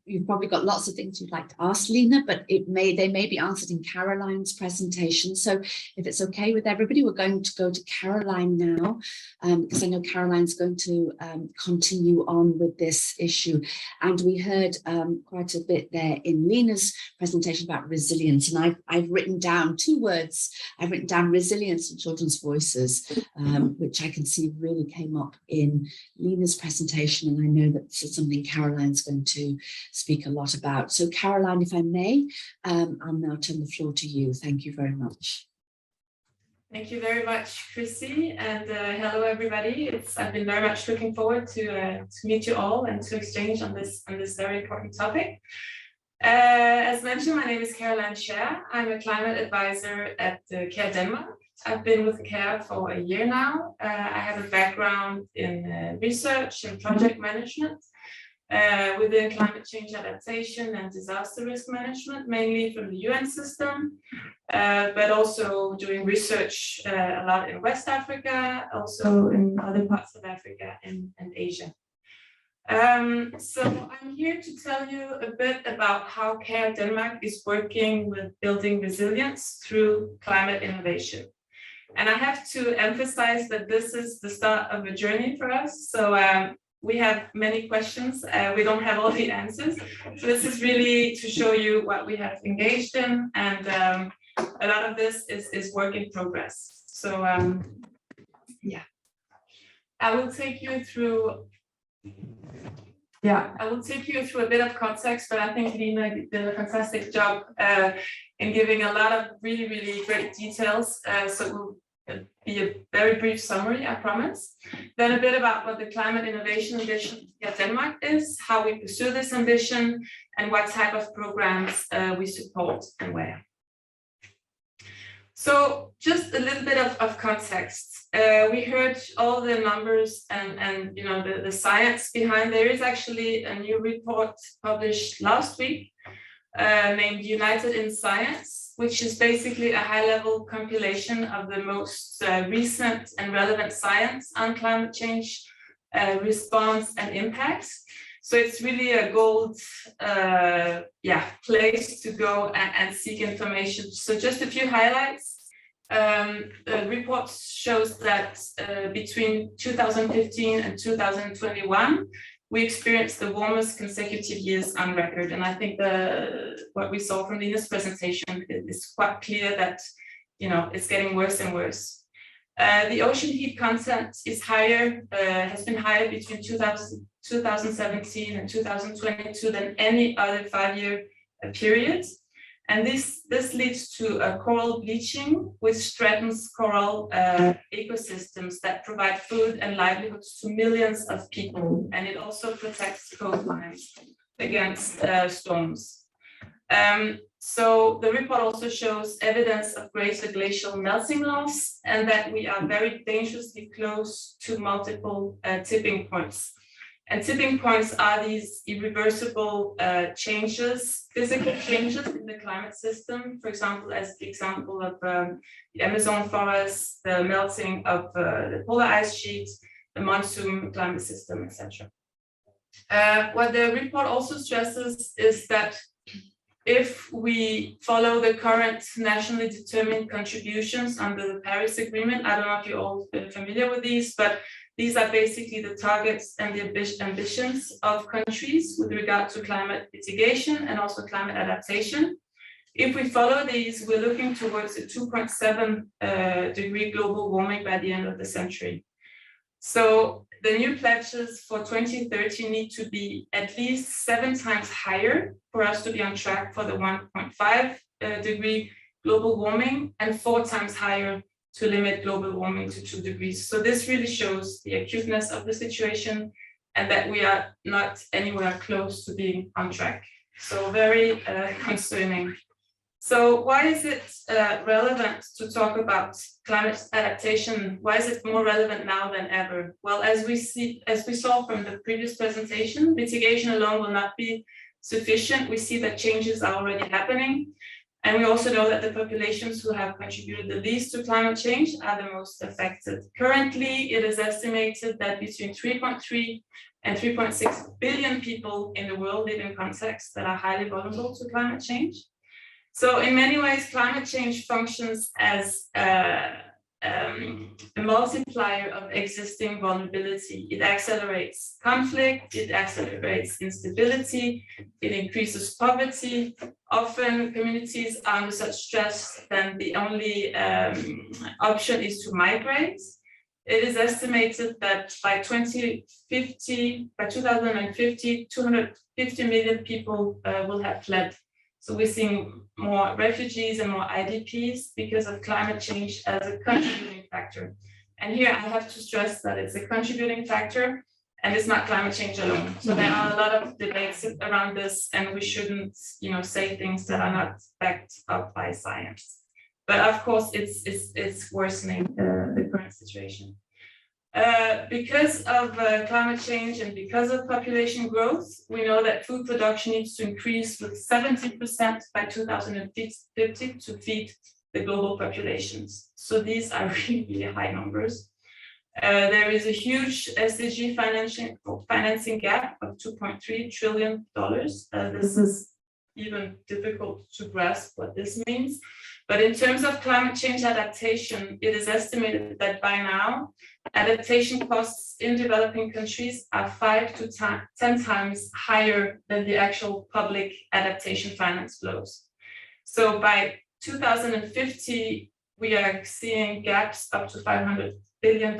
B: you've probably got lots of things you'd like to ask Lena, but they may be answered in Caroline's presentation. So if it's okay with everybody, we're going to go to Caroline now, because I know Caroline's going to continue on with this issue. And we heard quite a bit there in Lena's presentation about resilience. And I've written down two words. I've written down resilience and children's voices, which I can see really came up in Lena's presentation, and I know that this is something Caroline's going to speak a lot about. So Caroline, if I may, I'll now turn the floor to you. Thank you very much.
D: Thank you very much, Chrissy, and hello everybody. I've been very much looking forward to meet you all and to exchange on this very important topic. As mentioned, my name is Caroline Scher. I'm a climate advisor at Care Denmark. I've been with CARE for a year now. I have a background in research and project management within climate change adaptation and disaster risk management, mainly from the UN system, but also doing research a lot in West Africa, also in other parts of Africa and Asia. So I'm here to tell you a bit about how CARE Denmark is working with building resilience through climate innovation. And I have to emphasize that this is the start of a journey for us. So we have many questions. We don't have all the answers. So this is really to show you what we have engaged in. And a lot of this is work in progress. So yeah, I will take you through a bit of context, but I think Lena did a fantastic job in giving a lot of really, really great details. So be a very brief summary, I promise. Then a bit about what the climate innovation ambition at Denmark is, how we pursue this ambition, and what type of programs we support and where. So just a little bit of context. We heard all the numbers and you know the science behind. There is actually a new report published last week named United in Science, which is basically a high-level compilation of the most recent and relevant science on climate change, response and impacts. So it's really a gold place to go and seek information. So just a few highlights. The report shows that between 2015 and 2021, we experienced the warmest consecutive years on record. And I think what we saw from Lina's presentation is quite clear that, you know, it's getting worse and worse. The ocean heat content is higher, has been higher between 2017 and 2022 than any other 5-year period. And this leads to coral bleaching, which threatens coral ecosystems that provide food and livelihoods to millions of people. And it also protects coastlines against storms. So the report also shows evidence of greater glacial melting loss and that we are very dangerously close to multiple tipping points. And tipping points are these irreversible changes, physical changes in the climate system. For example, as the example of the Amazon forest, the melting of the polar ice sheets, the monsoon climate system, etc. What the report also stresses is that if we follow the current nationally determined contributions under the Paris Agreement, I don't know if you're all familiar with these, but these are basically the targets and the ambitions of countries with regard to climate mitigation and also climate adaptation. If we follow these, we're looking towards a 2.7 degree global warming by the end of the century. So the new pledges for 2030 need to be at least 7 times higher for us to be on track for the 1.5 degree global warming and 4 times higher to limit global warming to 2 degrees. So this really shows the acuteness of the situation and that we are not anywhere close to being on track. So very concerning. So why is it relevant to talk about climate adaptation? Why is it more relevant now than ever? Well, as we saw from the previous presentation, mitigation alone will not be sufficient. We see that changes are already happening. And we also know that the populations who have contributed the least to climate change are the most affected. Currently, it is estimated that between 3.3 and 3.6 billion people in the world live in contexts that are highly vulnerable to climate change. So in many ways, climate change functions as a multiplier of existing vulnerability. It accelerates conflict, it accelerates instability, it increases poverty. Often communities are under such stress that the only option is to migrate. It is estimated that by 2050, 250 million people will have fled. So we're seeing more refugees and more IDPs because of climate change as a contributing factor. And here I have to stress that it's a contributing factor and it's not climate change alone. So there are a lot of debates around this and we shouldn't, say things that are not backed up by science. But of course, it's worsening the current situation. Because of climate change and because of population growth, we know that food production needs to increase with 70% by 2050 to feed the global populations. So these are really high numbers. There is a huge SDG financing gap of $2.3 trillion. This is even difficult to grasp what this means. But in terms of climate change adaptation, it is estimated that by now, adaptation costs in developing countries are 5 to 10 times higher than the actual public adaptation finance flows. So by 2050, we are seeing gaps up to $500 billion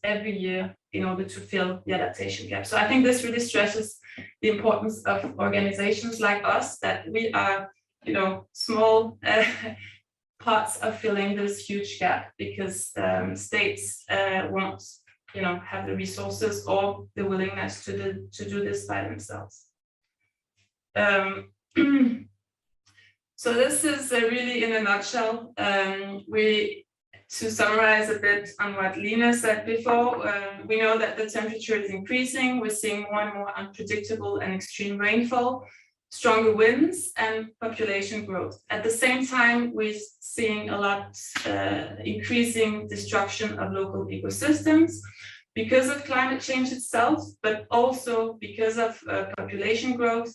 D: every year in order to fill the adaptation gap. So I think this really stresses the importance of organizations like us, that we are, small parts of filling this huge gap, because states won't, have the resources or the willingness to do this by themselves. So this is really in a nutshell. To summarize a bit on what Lena said before, we know that the temperature is increasing. We're seeing more and more unpredictable and extreme rainfall, stronger winds, and population growth. At the same time, we're seeing a lot increasing destruction of local ecosystems because of climate change itself, but also because of population growth,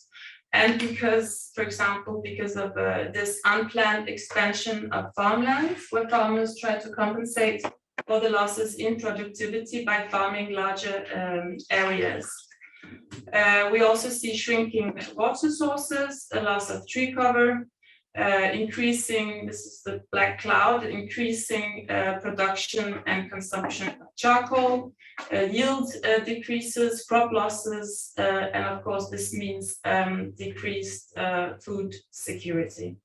D: and because, for example, because of this unplanned expansion of farmlands, where farmers try to compensate for the losses in productivity by farming larger areas. We also see shrinking water sources, a loss of tree cover, increasing, this is the black cloud, increasing production and consumption of charcoal, yield decreases, crop losses, and of course this means decreased food security.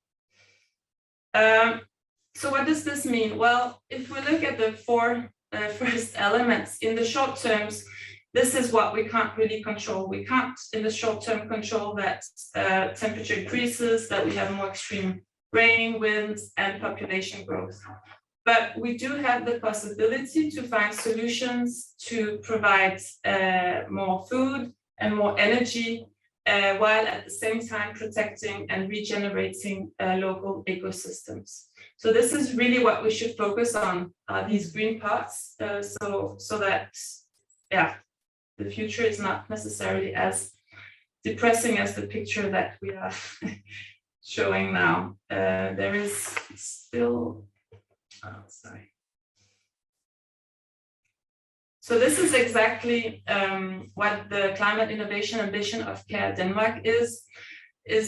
D: So what does this mean? Well, if we look at the four first elements, in the short terms, this is what we can't really control. We can't, in the short term, control that temperature increases, that we have more extreme rain, winds, and population growth. But we do have the possibility to find solutions to provide more food and more energy, while at the same time protecting and regenerating local ecosystems. So this is really what we should focus on, these green parts, so that, the future is not necessarily as depressing as the picture that we are showing now. There is still, So this is exactly what the climate innovation ambition of Care Denmark is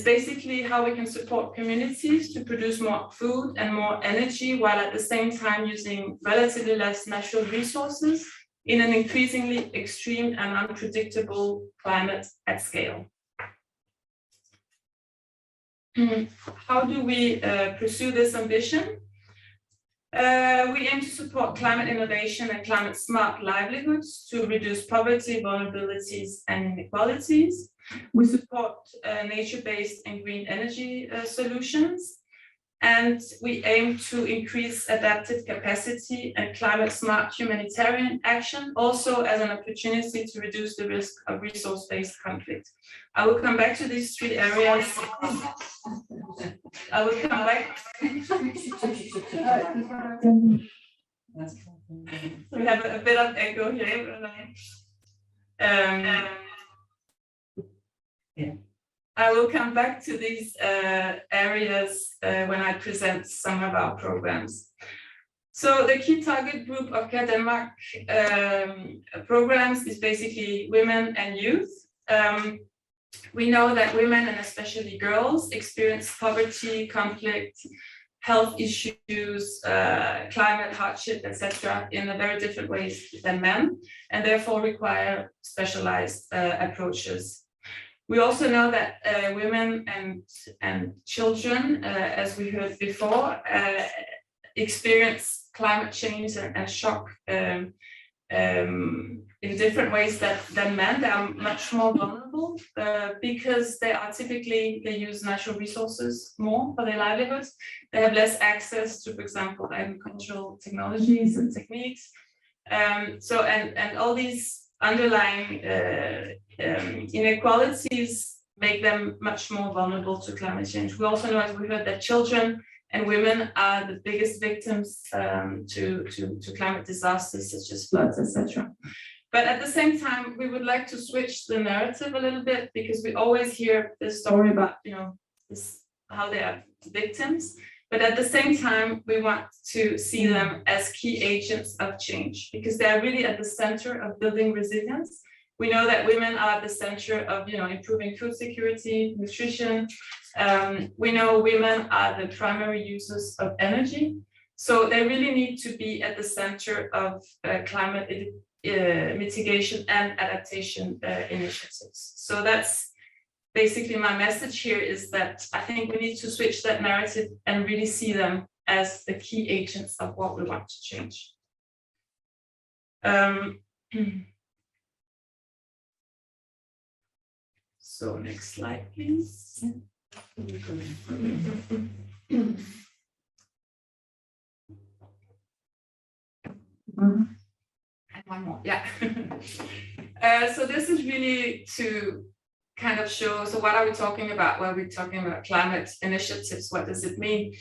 D: basically how we can support communities to produce more food and more energy, while at the same time using relatively less natural resources in an increasingly extreme and unpredictable climate at scale. How do we pursue this ambition? We aim to support climate innovation and climate smart livelihoods to reduce poverty, vulnerabilities, and inequalities. We support nature-based and green energy solutions. And we aim to increase adaptive capacity and climate smart humanitarian action, also as an opportunity to reduce the risk of resource-based conflict. I will come back to these three areas. I will come back. We have a bit of echo here. I will come back to these areas when I present some of our programs. So the key target group of Care Denmark programs is basically women and youth. We know that women, and especially girls, experience poverty, conflict, health issues, climate hardship, etc., in a very different ways than men, and therefore require specialized approaches. We also know that women and children, as we heard before, experience climate change and shock in different ways than men. They are much more vulnerable because they use natural resources more for their livelihoods. They have less access to, for example, agricultural technologies and techniques. And all these underlying inequalities make them much more vulnerable to climate change. We also know, as we heard, that children and women are the biggest victims to climate disasters such as floods, etc. But at the same time, we would like to switch the narrative a little bit, because we always hear this story about, how they are victims. But at the same time, we want to see them as key agents of change, because they are really at the center of building resilience. We know that women are at the center of, improving food security, nutrition. We know women are the primary users of energy. So they really need to be at the center of climate mitigation and adaptation initiatives. So that's basically my message here, is that I think we need to switch that narrative and really see them as the key agents of what we want to change. So next slide, please. And one more, yeah. So this is really to kind of show, so what are we talking about when we're talking about climate initiatives? What does it mean?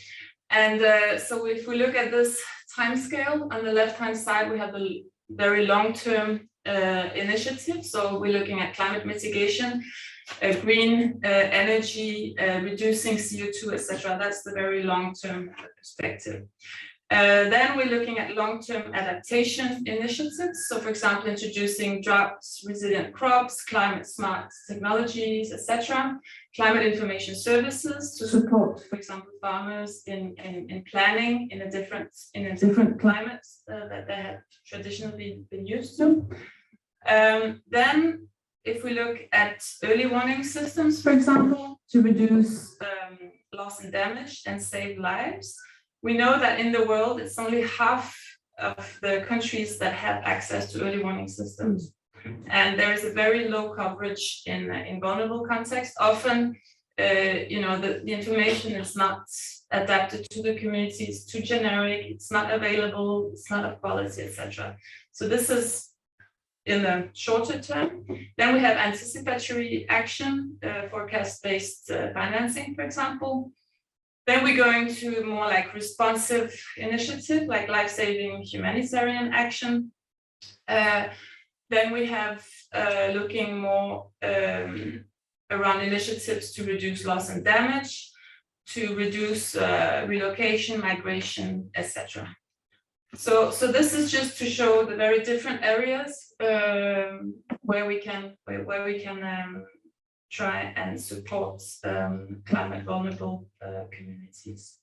D: And so if we look at this time scale, on the left-hand side, we have the very long-term initiative. So we're looking at climate mitigation, green energy, reducing CO2, etc. That's the very long-term perspective. Then we're looking at long-term adaptation initiatives. So for example, introducing drought-resilient crops, climate-smart technologies, etc. Climate information services to support, for example, farmers in planning in a different climate that they have traditionally been used to. Then if we look at early warning systems, for example, to reduce loss and damage and save lives. We know that in the world, it's only half of the countries that have access to early warning systems. And there is a very low coverage in vulnerable contexts. Often, the information is not adapted to the community, it's too generic, it's not available, it's not of quality, etc. So this is in the shorter term. Then we have anticipatory action, forecast-based financing, for example. Then we're going to more like responsive initiative, like life-saving humanitarian action. Then we have looking more around initiatives to reduce loss and damage, to reduce relocation, migration, etc. So this is just to show the very different areas where we can try and support climate vulnerable communities.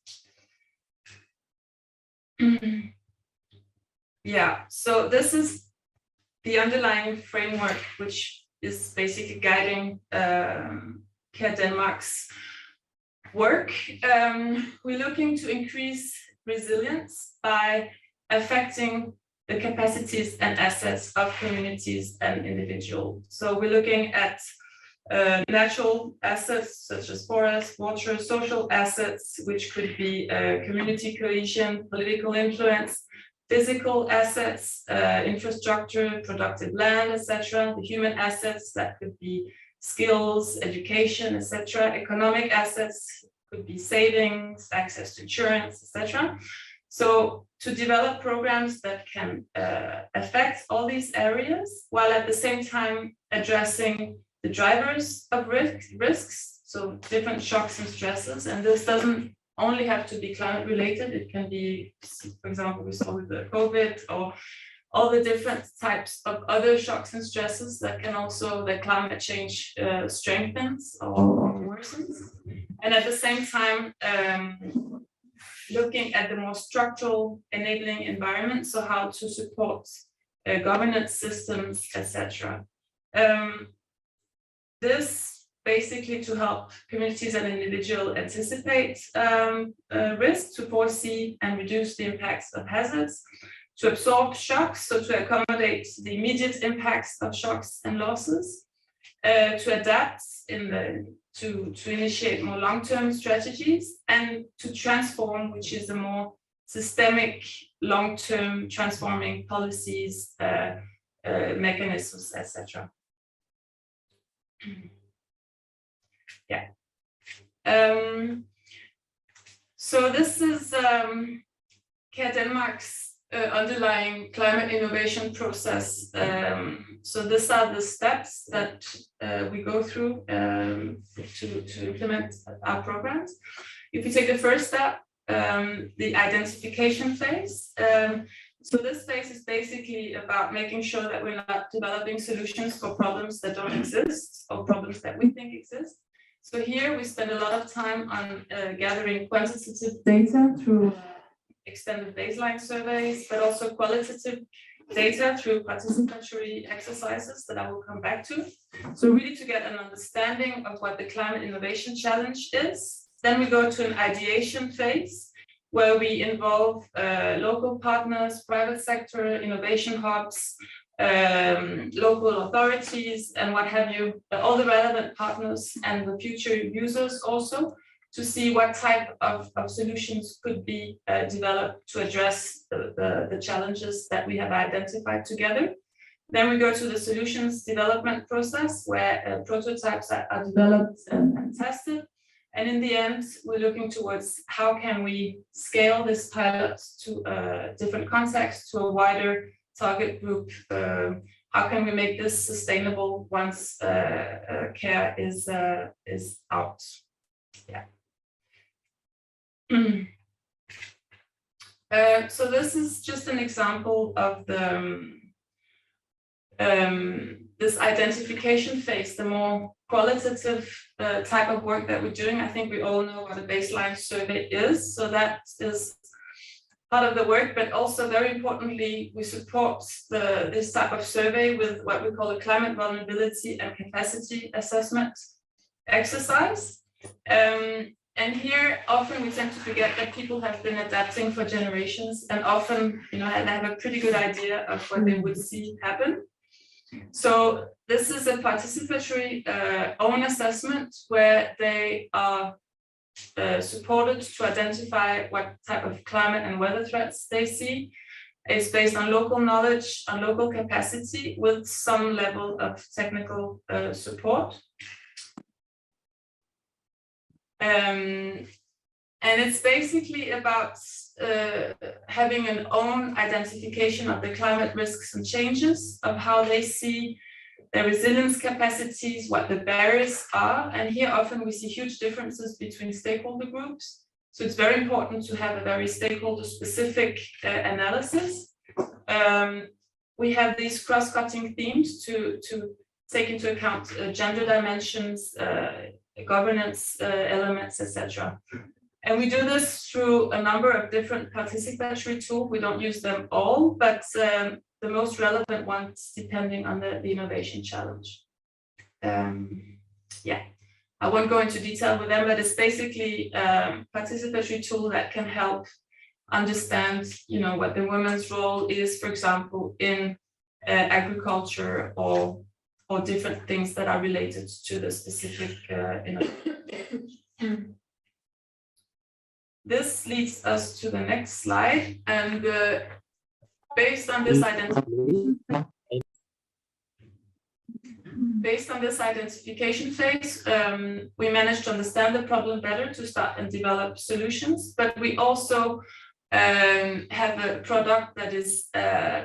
D: Yeah, so this is the underlying framework, which is basically guiding Care Denmark's work. We're looking to increase resilience by affecting the capacities and assets of communities and individuals. So we're looking at natural assets such as forests, water, social assets, which could be community cohesion, political influence, physical assets, infrastructure, productive land, etc. The human assets, that could be skills, education, etc. Economic assets could be savings, access to insurance, etc. So to develop programs that can affect all these areas, while at the same time addressing the drivers of risks, so different shocks and stresses. And this doesn't only have to be climate related. It can be, for example, we saw with the COVID, or all the different types of other shocks and stresses that can also, that climate change strengthens or worsens. And at the same time, looking at the more structural enabling environment, so how to support governance systems, etc. This basically to help communities and individuals anticipate risk, to foresee and reduce the impacts of hazards, to absorb shocks, so to accommodate the immediate impacts of shocks and losses, to adapt to initiate more long-term strategies, and to transform, which is a more systemic, long-term transforming policies, mechanisms, etc. Yeah. So this is Care Denmark's underlying climate innovation process. So these are the steps that we go through to implement our programs. If you take the first step, the identification phase. So this phase is basically about making sure that we're not developing solutions for problems that don't exist or problems that we think exist. So here we spend a lot of time on gathering quantitative data through extended baseline surveys, but also qualitative data through participatory exercises that I will come back to. So really to get an understanding of what the climate innovation challenge is. Then we go to an ideation phase, where we involve local partners, private sector, innovation hubs, local authorities, and what have you, all the relevant partners and the future users also, to see what type of solutions could be developed to address the challenges that we have identified together. Then we go to the solutions development process, where prototypes are developed and tested. And in the end, we're looking towards how can we scale this pilot to different contexts, to a wider target group. How can we make this sustainable once care is out? Yeah. So this is just an example of the this identification phase, the more qualitative type of work that we're doing. I think we all know what a baseline survey is, so that is part of the work, but also very importantly, we support this type of survey with what we call a climate vulnerability and capacity assessment exercise. And here, often we tend to forget that people have been adapting for generations, and often, they have a pretty good idea of what they would see happen. So this is a participatory own assessment where they are supported to identify what type of climate and weather threats they see. It's based on local knowledge, on local capacity, with some level of technical support. And it's basically about having an own identification of the climate risks and changes, of how they see their resilience capacities, what the barriers are. And here often we see huge differences between stakeholder groups. So it's very important to have a very stakeholder specific analysis. We have these cross-cutting themes to take into account gender dimensions, governance elements, etc. And we do this through a number of different participatory tools. We don't use them all, but the most relevant ones depending on the innovation challenge. Yeah, I won't go into detail with them, but it's basically a participatory tool that can help understand, what the women's role is, for example, in agriculture or different things that are related to the specific innovation. This leads us to the next slide, and based on this identification phase, we managed to understand the problem better to start and develop solutions. But we also have a product that is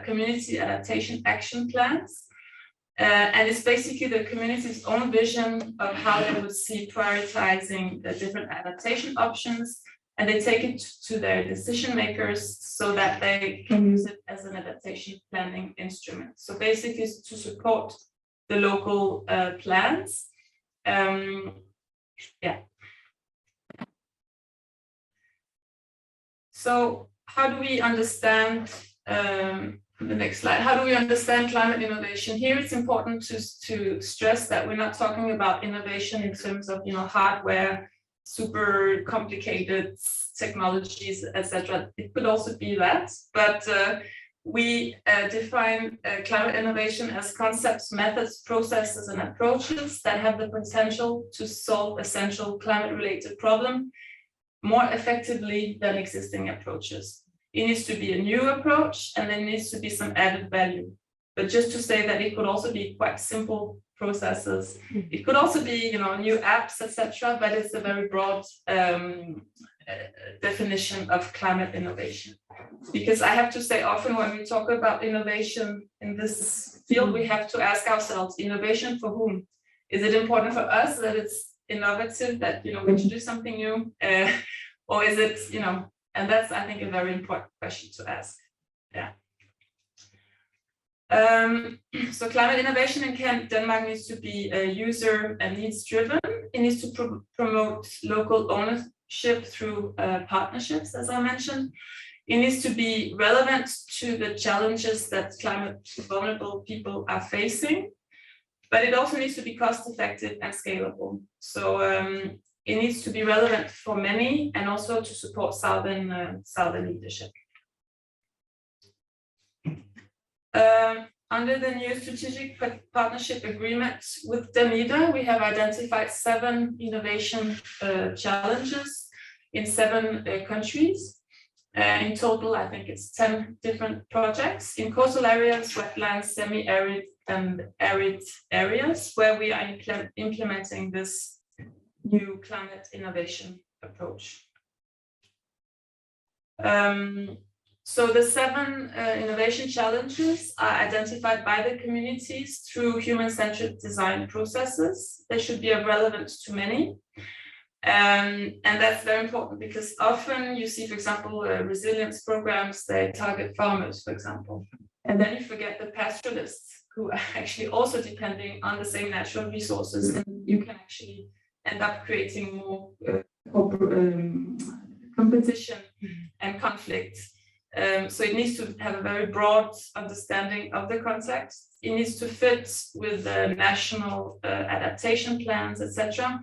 D: community adaptation action plans. And it's basically the community's own vision of how they would see prioritizing the different adaptation options, and they take it to their decision makers so that they can use it as an adaptation planning instrument. So basically to support the local plans. Yeah. So how do we understand the next slide? How do we understand climate innovation? Here it's important to stress that we're not talking about innovation in terms of hardware, super complicated technologies, etc. It could also be that, but we define climate innovation as concepts, methods, processes, and approaches that have the potential to solve essential climate-related problems more effectively than existing approaches. It needs to be a new approach, and there needs to be some added value. But just to say that it could also be quite simple processes. It could also be, new apps, etc. But it's a very broad definition of climate innovation. Because I have to say, often when we talk about innovation in this field, we have to ask ourselves, innovation for whom? Is it important for us that it's innovative, that we introduce something new, or is it, and that's, I think, a very important question to ask. Yeah. So climate innovation in Denmark needs to be user and needs driven. It needs to promote local ownership through partnerships, as I mentioned. It needs to be relevant to the challenges that climate vulnerable people are facing, but it also needs to be cost effective and scalable. So it needs to be relevant for many and also to support southern leadership. Under the new strategic partnership agreement with Danida, we have identified 7 innovation challenges in 7 countries. In total, I think it's 10 different projects in coastal areas, wetlands, semi-arid and arid areas, where we are implementing this new climate innovation approach. So the 7 innovation challenges are identified by the communities through human-centered design processes. They should be of relevance to many. And that's very important because often you see, for example, resilience programs, they target farmers, for example. And then you forget the pastoralists who are actually also depending on the same natural resources. And you can actually end up creating more competition and conflict. So it needs to have a very broad understanding of the context. It needs to fit with the national adaptation plans, etc.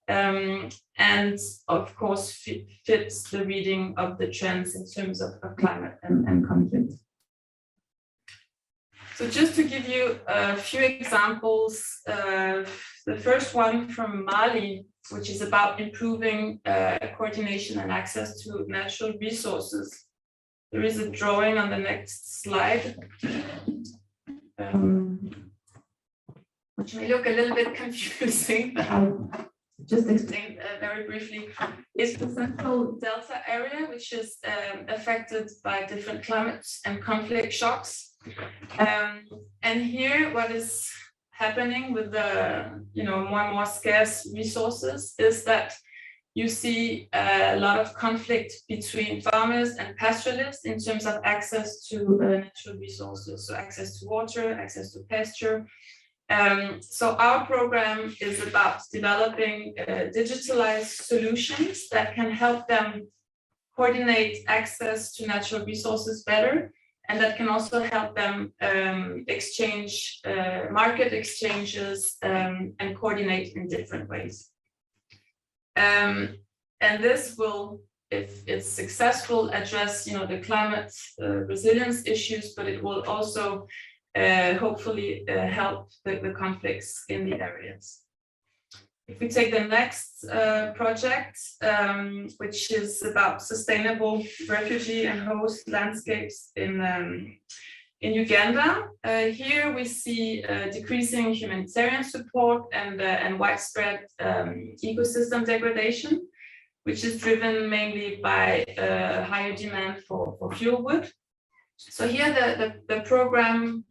D: And of course, fits the reading of the trends in terms of climate and conflict. So just to give you a few examples, the first one from Mali, which is about improving coordination and access to natural resources. There is a drawing on the next slide, which may look a little bit confusing, but I'll just explain very briefly. It's the central delta area, which is affected by different climates and conflict shocks. And here, what is happening with the more and more scarce resources is that you see a lot of conflict between farmers and pastoralists in terms of access to natural resources, so access to water, access to pasture. So our program is about developing digitalized solutions that can help them coordinate access to natural resources better, and that can also help them exchange market exchanges and coordinate in different ways. And this will, if it's successful, address the climate resilience issues, but it will also hopefully help the conflicts in the areas. If we take the next project, which is about sustainable refugee and host landscapes in Uganda, here we see decreasing humanitarian support and widespread ecosystem degradation, which is driven mainly by higher demand for fuel wood. So here the program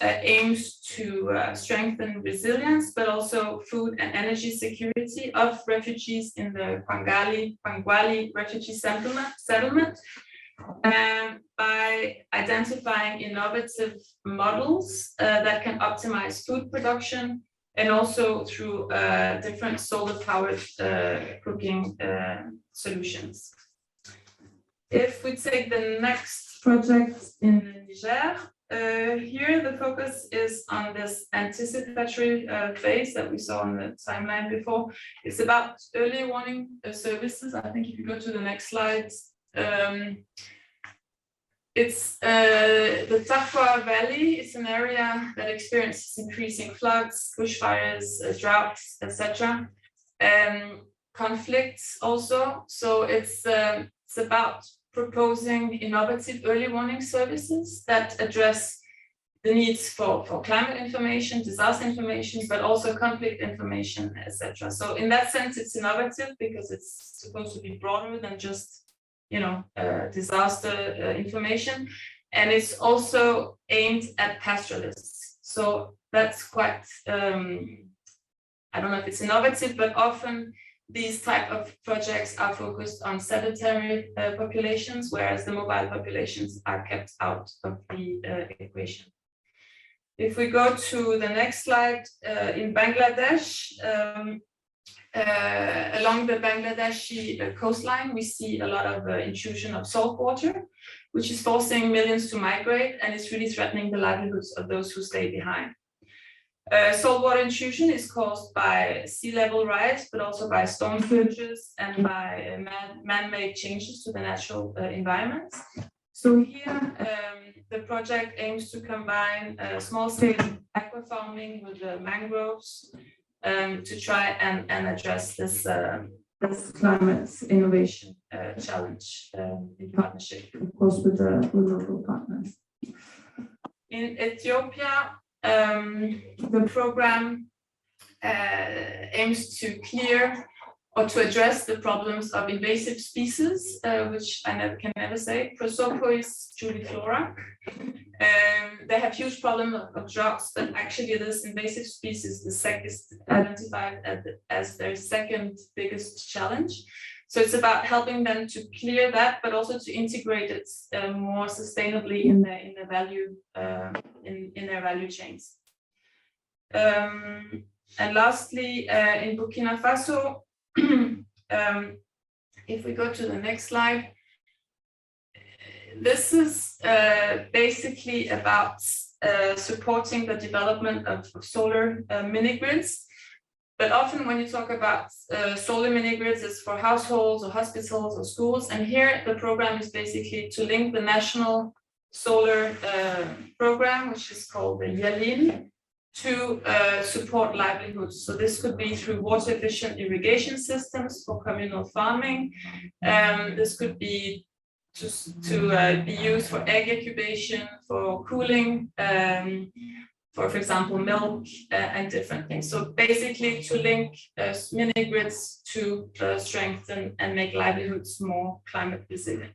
D: aims to strengthen resilience, but also food and energy security of refugees in the Kwangwali refugee settlement, by identifying innovative models that can optimize food production, and also through different solar-powered cooking solutions. If we take the next project in Niger, here the focus is on this anticipatory phase that we saw on the timeline before. It's about early warning services. I think if you go to the next slide, it's the Takwa Valley. It's an area that experiences increasing floods, bushfires, droughts, etc. Conflicts also. So it's about proposing innovative early warning services that address the needs for climate information, disaster information, but also conflict information, etc. So in that sense, it's innovative because it's supposed to be broader than just disaster information, and it's also aimed at pastoralists. So that's quite, I don't know if it's innovative, but often these type of projects are focused on sedentary populations, whereas the mobile populations are kept out of the equation. If we go to the next slide, in Bangladesh, along the Bangladeshi coastline, we see a lot of intrusion of salt water, which is forcing millions to migrate, and it's really threatening the livelihoods of those who stay behind. Saltwater intrusion is caused by sea level rise, but also by storm surges and by man-made changes to the natural environment. So here, the project aims to combine small-scale aquafarming with mangroves to try and address this climate innovation challenge in partnership, of course, with local partners. In Ethiopia, the program aims to clear or to address the problems of invasive species, which I can never say, Prosopis juliflora. They have huge problem of droughts, but actually this invasive species, the SEC, is identified as their second biggest challenge. So it's about helping them to clear that, but also to integrate it more sustainably in their value in their value chains. And lastly, in Burkina Faso, if we go to the next slide, this is basically about supporting the development of solar mini-grids. But often when you talk about solar mini-grids, it's for households or hospitals or schools. And here the program is basically to link the national solar program, which is called the YALIN, to support livelihoods. So this could be through water efficient irrigation systems for communal farming. This could be to be used for egg incubation, for cooling, for example, milk and different things. So basically to link mini grids to strengthen and make livelihoods more climate resilient.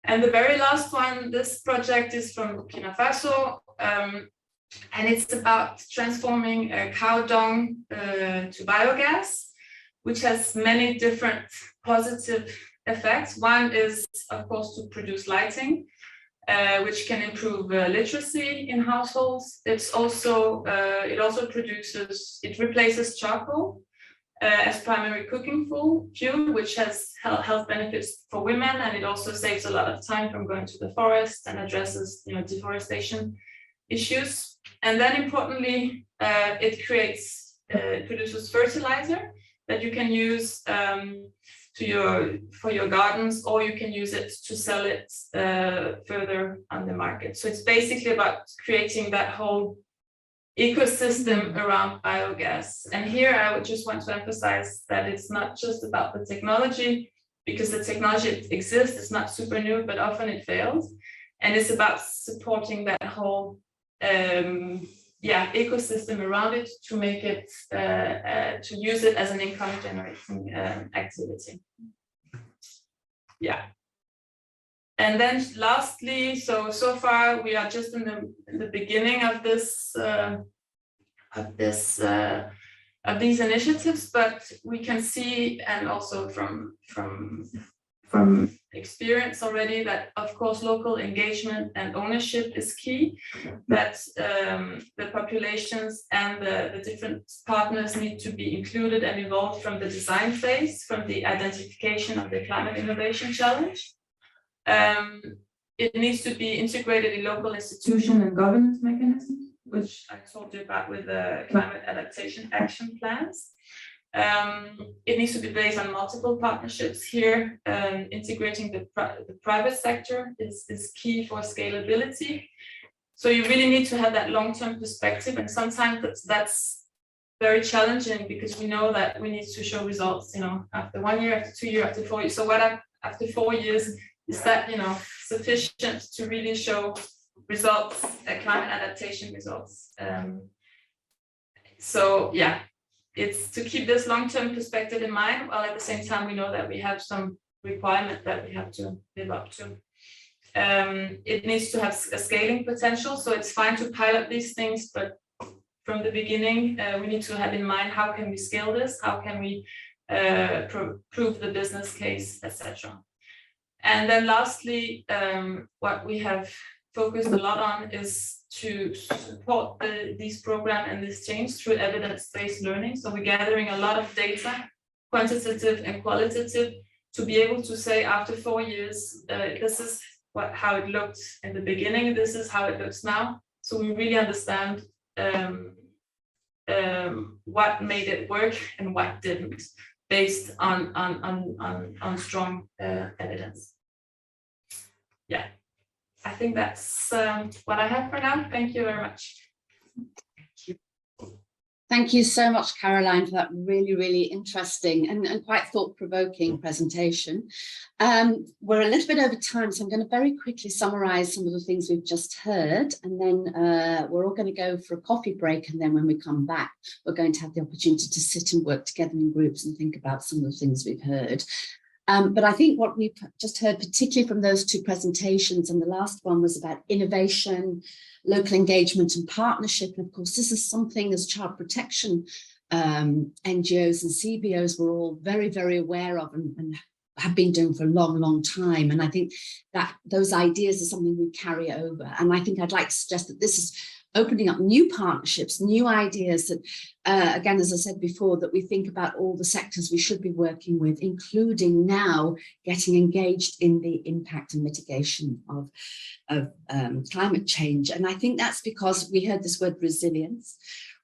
D: And the very last one, this project is from Burkina Faso, and it's about transforming cow dung to biogas, which has many different positive effects. One is, of course, to produce lighting, which can improve literacy in households. It also replaces charcoal as primary cooking fuel, which has health benefits for women, and it also saves a lot of time from going to the forest and addresses deforestation issues. And then importantly, it produces fertilizer that you can use for your gardens, or you can use it to sell it further on the market. So it's basically about creating that whole ecosystem around biogas. And here I would just want to emphasize that it's not just about the technology, because the technology exists, it's not super new, but often it fails. And it's about supporting that whole ecosystem around it to make it, to use it as an income generating activity. Yeah. And then lastly, so far we are just in the beginning of these initiatives, but we can see, and also from experience already, that of course local engagement and ownership is key, that the populations and the different partners need to be included and involved from the design phase, from the identification of the climate innovation challenge. It needs to be integrated in local institution and governance mechanisms, which I told you about with the climate adaptation action plans. It needs to be based on multiple partnerships here. Integrating the private sector is key for scalability. So you really need to have that long-term perspective, and sometimes that's very challenging, because we know that we need to show results, after 1 year, after 2 years, after 4 years. So after 4 years, is that sufficient to really show results, climate adaptation results? So yeah, it's to keep this long-term perspective in mind, while at the same time we know that we have some requirement that we have to live up to. It needs to have a scaling potential, so it's fine to pilot these things, but from the beginning we need to have in mind, how can we scale this, how can we prove the business case, etc. And then lastly, what we have focused a lot on is to support these programs and this change through evidence-based learning. So we're gathering a lot of data, quantitative and qualitative, to be able to say after 4 years, this is how it looked in the beginning, this is how it looks now. so we really understand what made it work and what didn't, based on strong evidence. Yeah, I think that's what I have for now. Thank you very much.
B: Thank you so much, Caroline, for that really, really interesting and quite thought-provoking presentation. We're a little bit over time, so I'm going to very quickly summarize some of the things we've just heard, and then we're all going to go for a coffee break, and then when we come back, we're going to have the opportunity to sit and work together in groups and think about some of the things we've heard. But I think what we've just heard, particularly from those two presentations, and the last one was about innovation, local engagement and partnership. And of course, this is something as child protection NGOs and CBOs we're all very, very aware of and have been doing for a long, long time. And I think that those ideas are something we carry over. And I think I'd like to suggest that this is opening up new partnerships, new ideas that, again, as I said before, that we think about all the sectors we should be working with, including now getting engaged in the impact and mitigation of climate change. And I think that's because we heard this word resilience.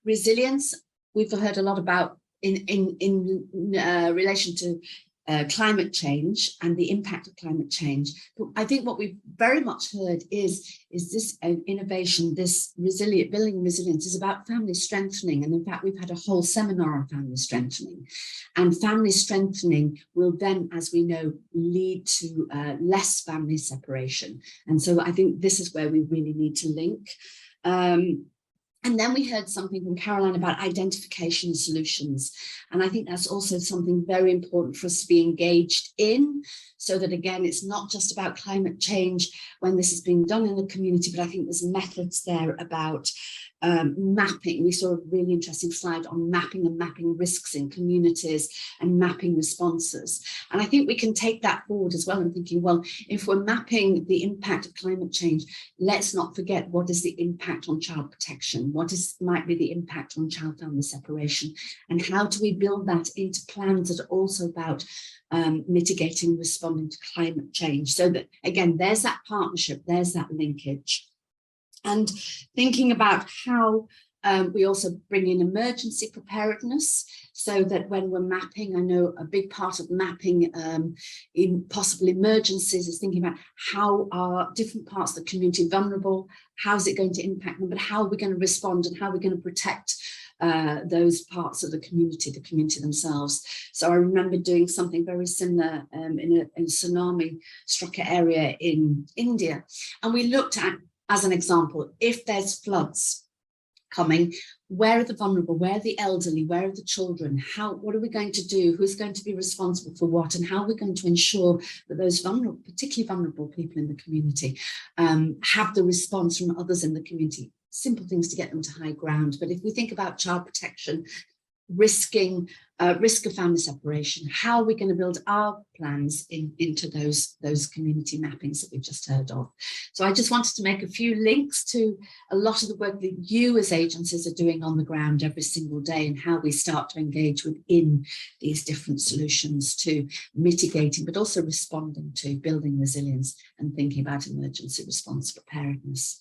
B: Resilience, we've heard a lot about in relation to climate change and the impact of climate change. But I think what we've very much heard is this innovation, this building resilience is about family strengthening. And in fact, we've had a whole seminar on family strengthening. And family strengthening will then, as we know, lead to less family separation. And so I think this is where we really need to link. And then we heard something from Caroline about identification solutions. And I think that's also something very important for us to be engaged in, so that, again, it's not just about climate change when this is being done in the community, but I think there's methods there about mapping. We saw a really interesting slide on mapping and mapping risks in communities and mapping responses. And I think we can take that forward as well and thinking, well, if we're mapping the impact of climate change, let's not forget what is the impact on child protection, might be the impact on child family separation, and how do we build that into plans that are also about mitigating, responding to climate change. So that, again, there's that partnership, there's that linkage. And thinking about how we also bring in emergency preparedness, so that when we're mapping, I know a big part of mapping in possible emergencies is thinking about how are different parts of the community vulnerable, how is it going to impact them, but how are we going to respond and how are we going to protect those parts of the community themselves. So I remember doing something very similar in a tsunami struck area in India. And we looked at, as an example, if there's floods coming, where are the vulnerable, where are the elderly, where are the children, what are we going to do, who's going to be responsible for what, and how are we going to ensure that those vulnerable, particularly vulnerable people in the community have the response from others in the community. Simple things to get them to high ground. But if we think about child protection, risk of family separation, how are we going to build our plans into those community mappings that we've just heard of? So I just wanted to make a few links to a lot of the work that you as agencies are doing on the ground every single day, and how we start to engage within these different solutions to mitigating, but also responding to building resilience and thinking about emergency response preparedness.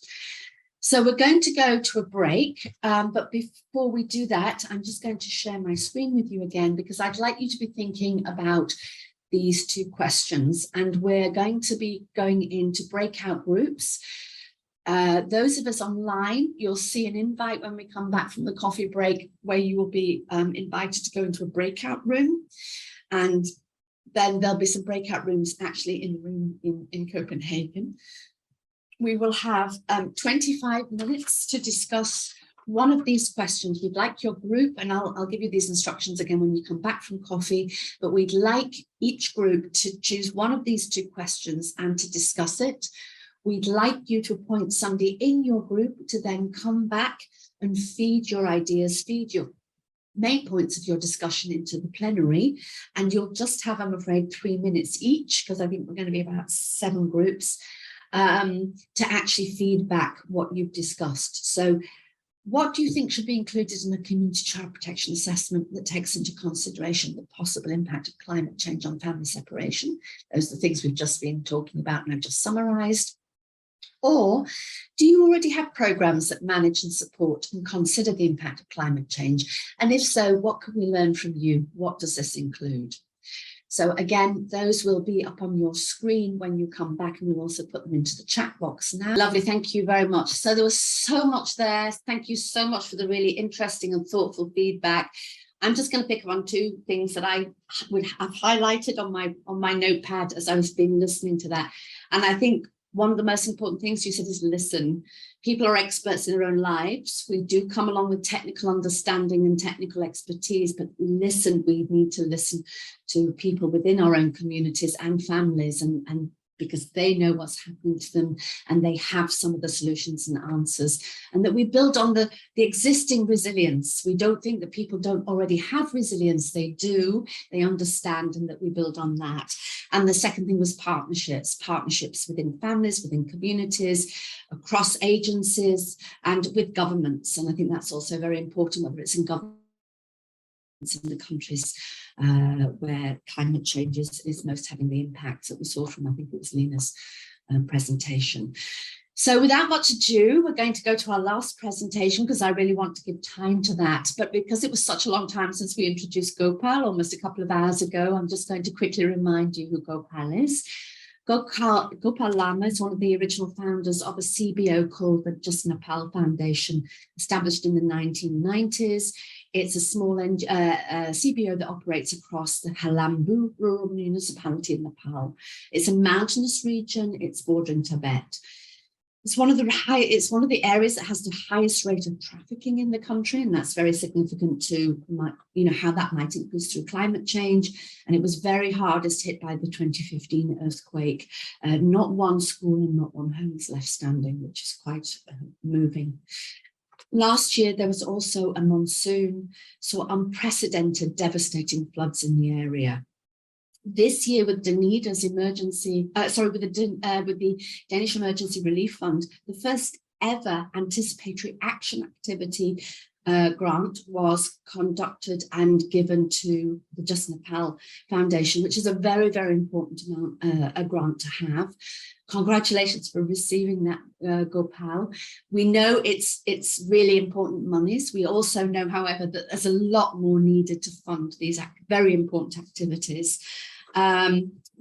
B: So we're going to go to a break, but before we do that, I'm just going to share my screen with you again, because I'd like you to be thinking about these two questions, and we're going to be going into breakout groups. Those of us online, you'll see an invite when we come back from the coffee break, where you will be invited to go into a breakout room, and then there'll be some breakout rooms actually in the room in Copenhagen. We will have 25 minutes to discuss one of these questions. We'd like your group, and I'll give you these instructions again when you come back from coffee, but we'd like each group to choose one of these two questions and to discuss it. We'd like you to appoint somebody in your group to then come back and feed your ideas, feed your main points of your discussion into the plenary, and you'll just have, I'm afraid, 3 minutes each, because I think we're going to be about 7 groups, to actually feed back what you've discussed. So what do you think should be included in a community child protection assessment that takes into consideration the possible impact of climate change on family separation? Those are the things we've just been talking about and I've just summarised. Or do you already have programs that manage and support and consider the impact of climate change? And if so, what can we learn from you? What does this include? So again, those will be up on your screen when you come back, and we'll also put them into the chat box now. Lovely, thank you very much. So there was so much there. Thank you so much for the really interesting and thoughtful feedback. I'm just going to pick up on two things that I would have highlighted on my notepad as I was been listening to that. And I think one of the most important things you said is listen. People are experts in their own lives. We do come along with technical understanding and technical expertise, but listen, we need to listen to people within our own communities and families, and because they know what's happening to them and they have some of the solutions and answers, and that we build on the existing resilience. We don't think that people don't already have resilience. They do, they understand, and that we build on that. And the second thing was partnerships within families, within communities, across agencies, and with governments. And I think that's also very important, whether it's in governments in the countries where climate change is most having the impact that we saw from, I think it was Lena's presentation. So without much ado, we're going to go to our last presentation because I really want to give time to that. But because it was such a long time since we introduced Gopal, almost a couple of hours ago, I'm just going to quickly remind you who Gopal is. Gopal Lama is one of the original founders of a CBO called the Just Nepal Foundation, established in the 1990s. It's a small CBO that operates across the Halambu rural municipality in Nepal. It's a mountainous region, it's bordering Tibet. It's one of the areas that has the highest rate of trafficking in the country, and that's very significant to how that might increase through climate change. And it was very hardest hit by the 2015 earthquake. Not one school and not one home is left standing, which is quite moving. Last year, there was also a monsoon, so unprecedented, devastating floods in the area. This year, with Danida's with the Danish Emergency Relief Fund, the first ever anticipatory action activity grant was conducted and given to the Just Nepal Foundation, which is a very, very important a grant to have. Congratulations for receiving that, Gopal. We know it's really important monies. We also know, however, that there's a lot more needed to fund these very important activities.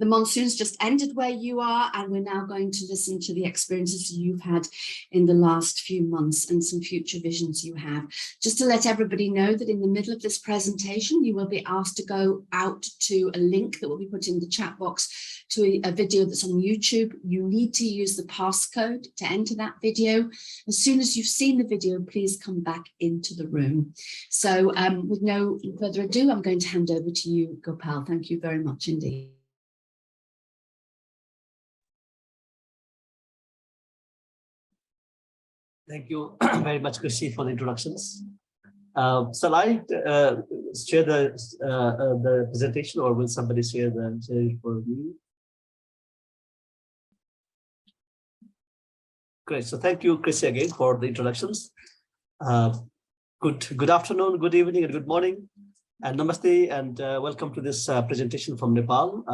B: The monsoons just ended where you are, and we're now going to listen to the experiences you've had in the last few months and some future visions you have. Just to let everybody know that in the middle of this presentation, you will be asked to go out to a link that will be put in the chat box to a video that's on YouTube. You need to use the passcode to enter that video. As soon as you've seen the video, please come back into the room. So with no further ado, I'm going to hand over to you, Gopal. Thank you very much indeed.
E: Thank you very much, Chrissy, for the introductions. Shall I share the presentation, or will somebody share it for me? Great. So thank you, Chrissy, again for the introductions. Good afternoon, good evening, and good morning, and namaste, and welcome to this presentation from Nepal.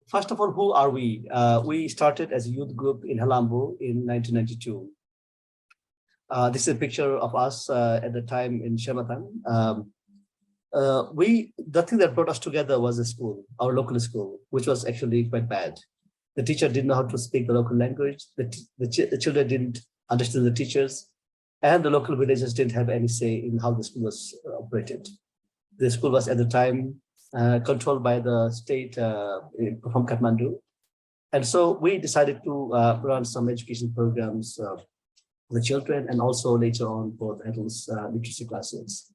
E: First of all, who are we? We started as a youth group in Halambu in 1992. This is a picture of us at the time in Shematang. The thing that brought us together was a school, our local school, which was actually quite bad. The teacher didn't know how to speak the local language. The children didn't understand the teachers, and the local villagers didn't have any say in how the school was operated. The school was at the time controlled by the state from Kathmandu. And so we decided to run some education programs for the children, and also later on for the adults literacy classes.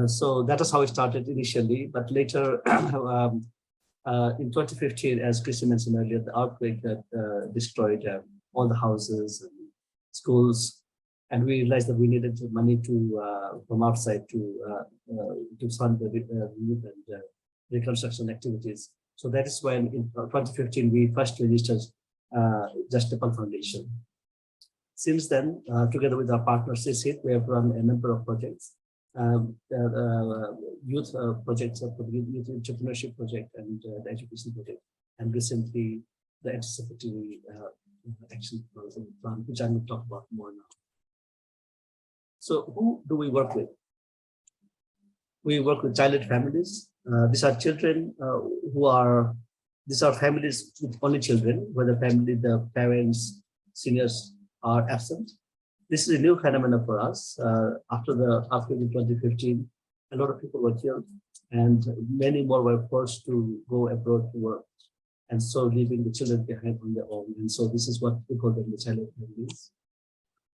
E: So that is how it started initially, but later in 2015, as Chrissy mentioned earlier, the earthquake that destroyed all the houses and schools, and we realized that we needed money to from outside to fund the relief and reconstruction activities. So that is when in 2015 we first registered Just Nepal Foundation. Since then, together with our partner CICIT, we have run a number of projects, youth projects, youth entrepreneurship project, and the education project, and recently the anticipatory action plan, which I'm going to talk about more now. So who do we work with? We work with childless families. These are children these are families with only children, where the parents, seniors are absent. This is a new phenomenon for us. After the 2015, a lot of people were killed, and many more were forced to go abroad to work, and so leaving the children behind on their own. And so this is what we call them the childless families.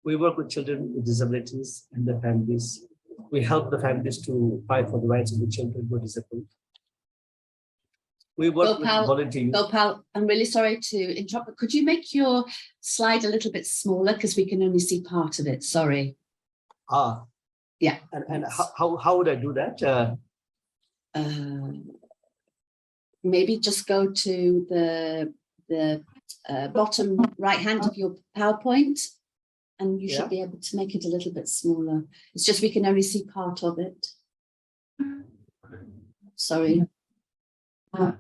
E: We work with children with disabilities and their families. We help the families to fight for the rights of the children who are disabled. We work with volunteers.
B: Gopal, I'm really sorry to interrupt, but could you make your slide a little bit smaller, because we can only see part of it? Sorry.
E: Yeah. And how would I do that?
B: Maybe just go to the bottom right hand of your PowerPoint, and you should be able to make it a little bit smaller. It's just we can only see part of it. Sorry.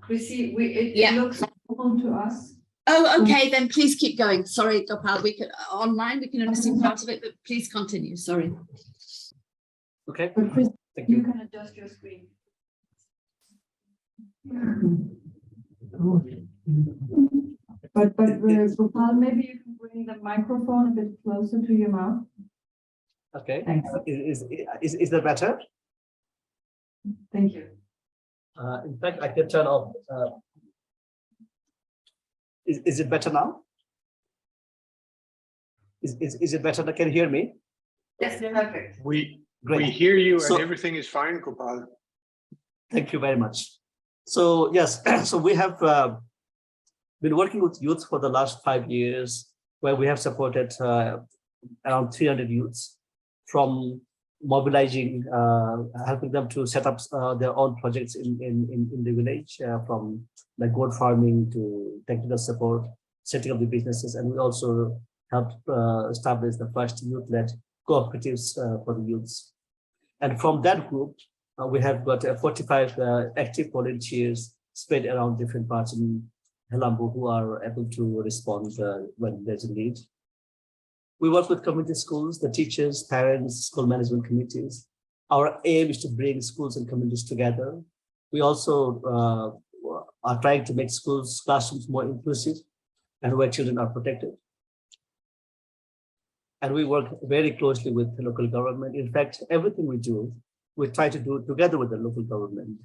C: Chrissy, it looks
A: Open to us.
B: Oh, okay, then please keep going. Sorry, Gopal, we can online, we can only see part of it, but please continue. Sorry.
E: Okay.
A: But Chris,
E: Thank
A: you
E: you.
A: can adjust your screen. But Gopal, maybe you can bring the microphone a bit closer to your mouth.
E: Okay.
A: Thanks.
E: Is that better?
A: Thank you.
E: In fact, I can turn off. Is it better now? Is it better now? Can you hear me?
C: yes, perfect.
F: We
E: Great.
F: hear you
E: So-
F: and everything is fine, Gopal.
E: Thank you very much. So yes, so we have been working with youth for the last 5 years, where we have supported around 300 youths, from mobilizing, helping them to set up their own projects in the village, from like goat farming to technical support, setting up the businesses. And we also helped establish the first youth-led cooperatives for the youths. And from that group, we have got 45 active volunteers spread around different parts in Helambu who are able to respond when there's a need. We work with community schools, the teachers, parents, school management committees. Our aim is to bring schools and communities together. We also are trying to make classrooms more inclusive and where children are protected. And we work very closely with the local government. In fact, everything we do, we try to do together with the local government,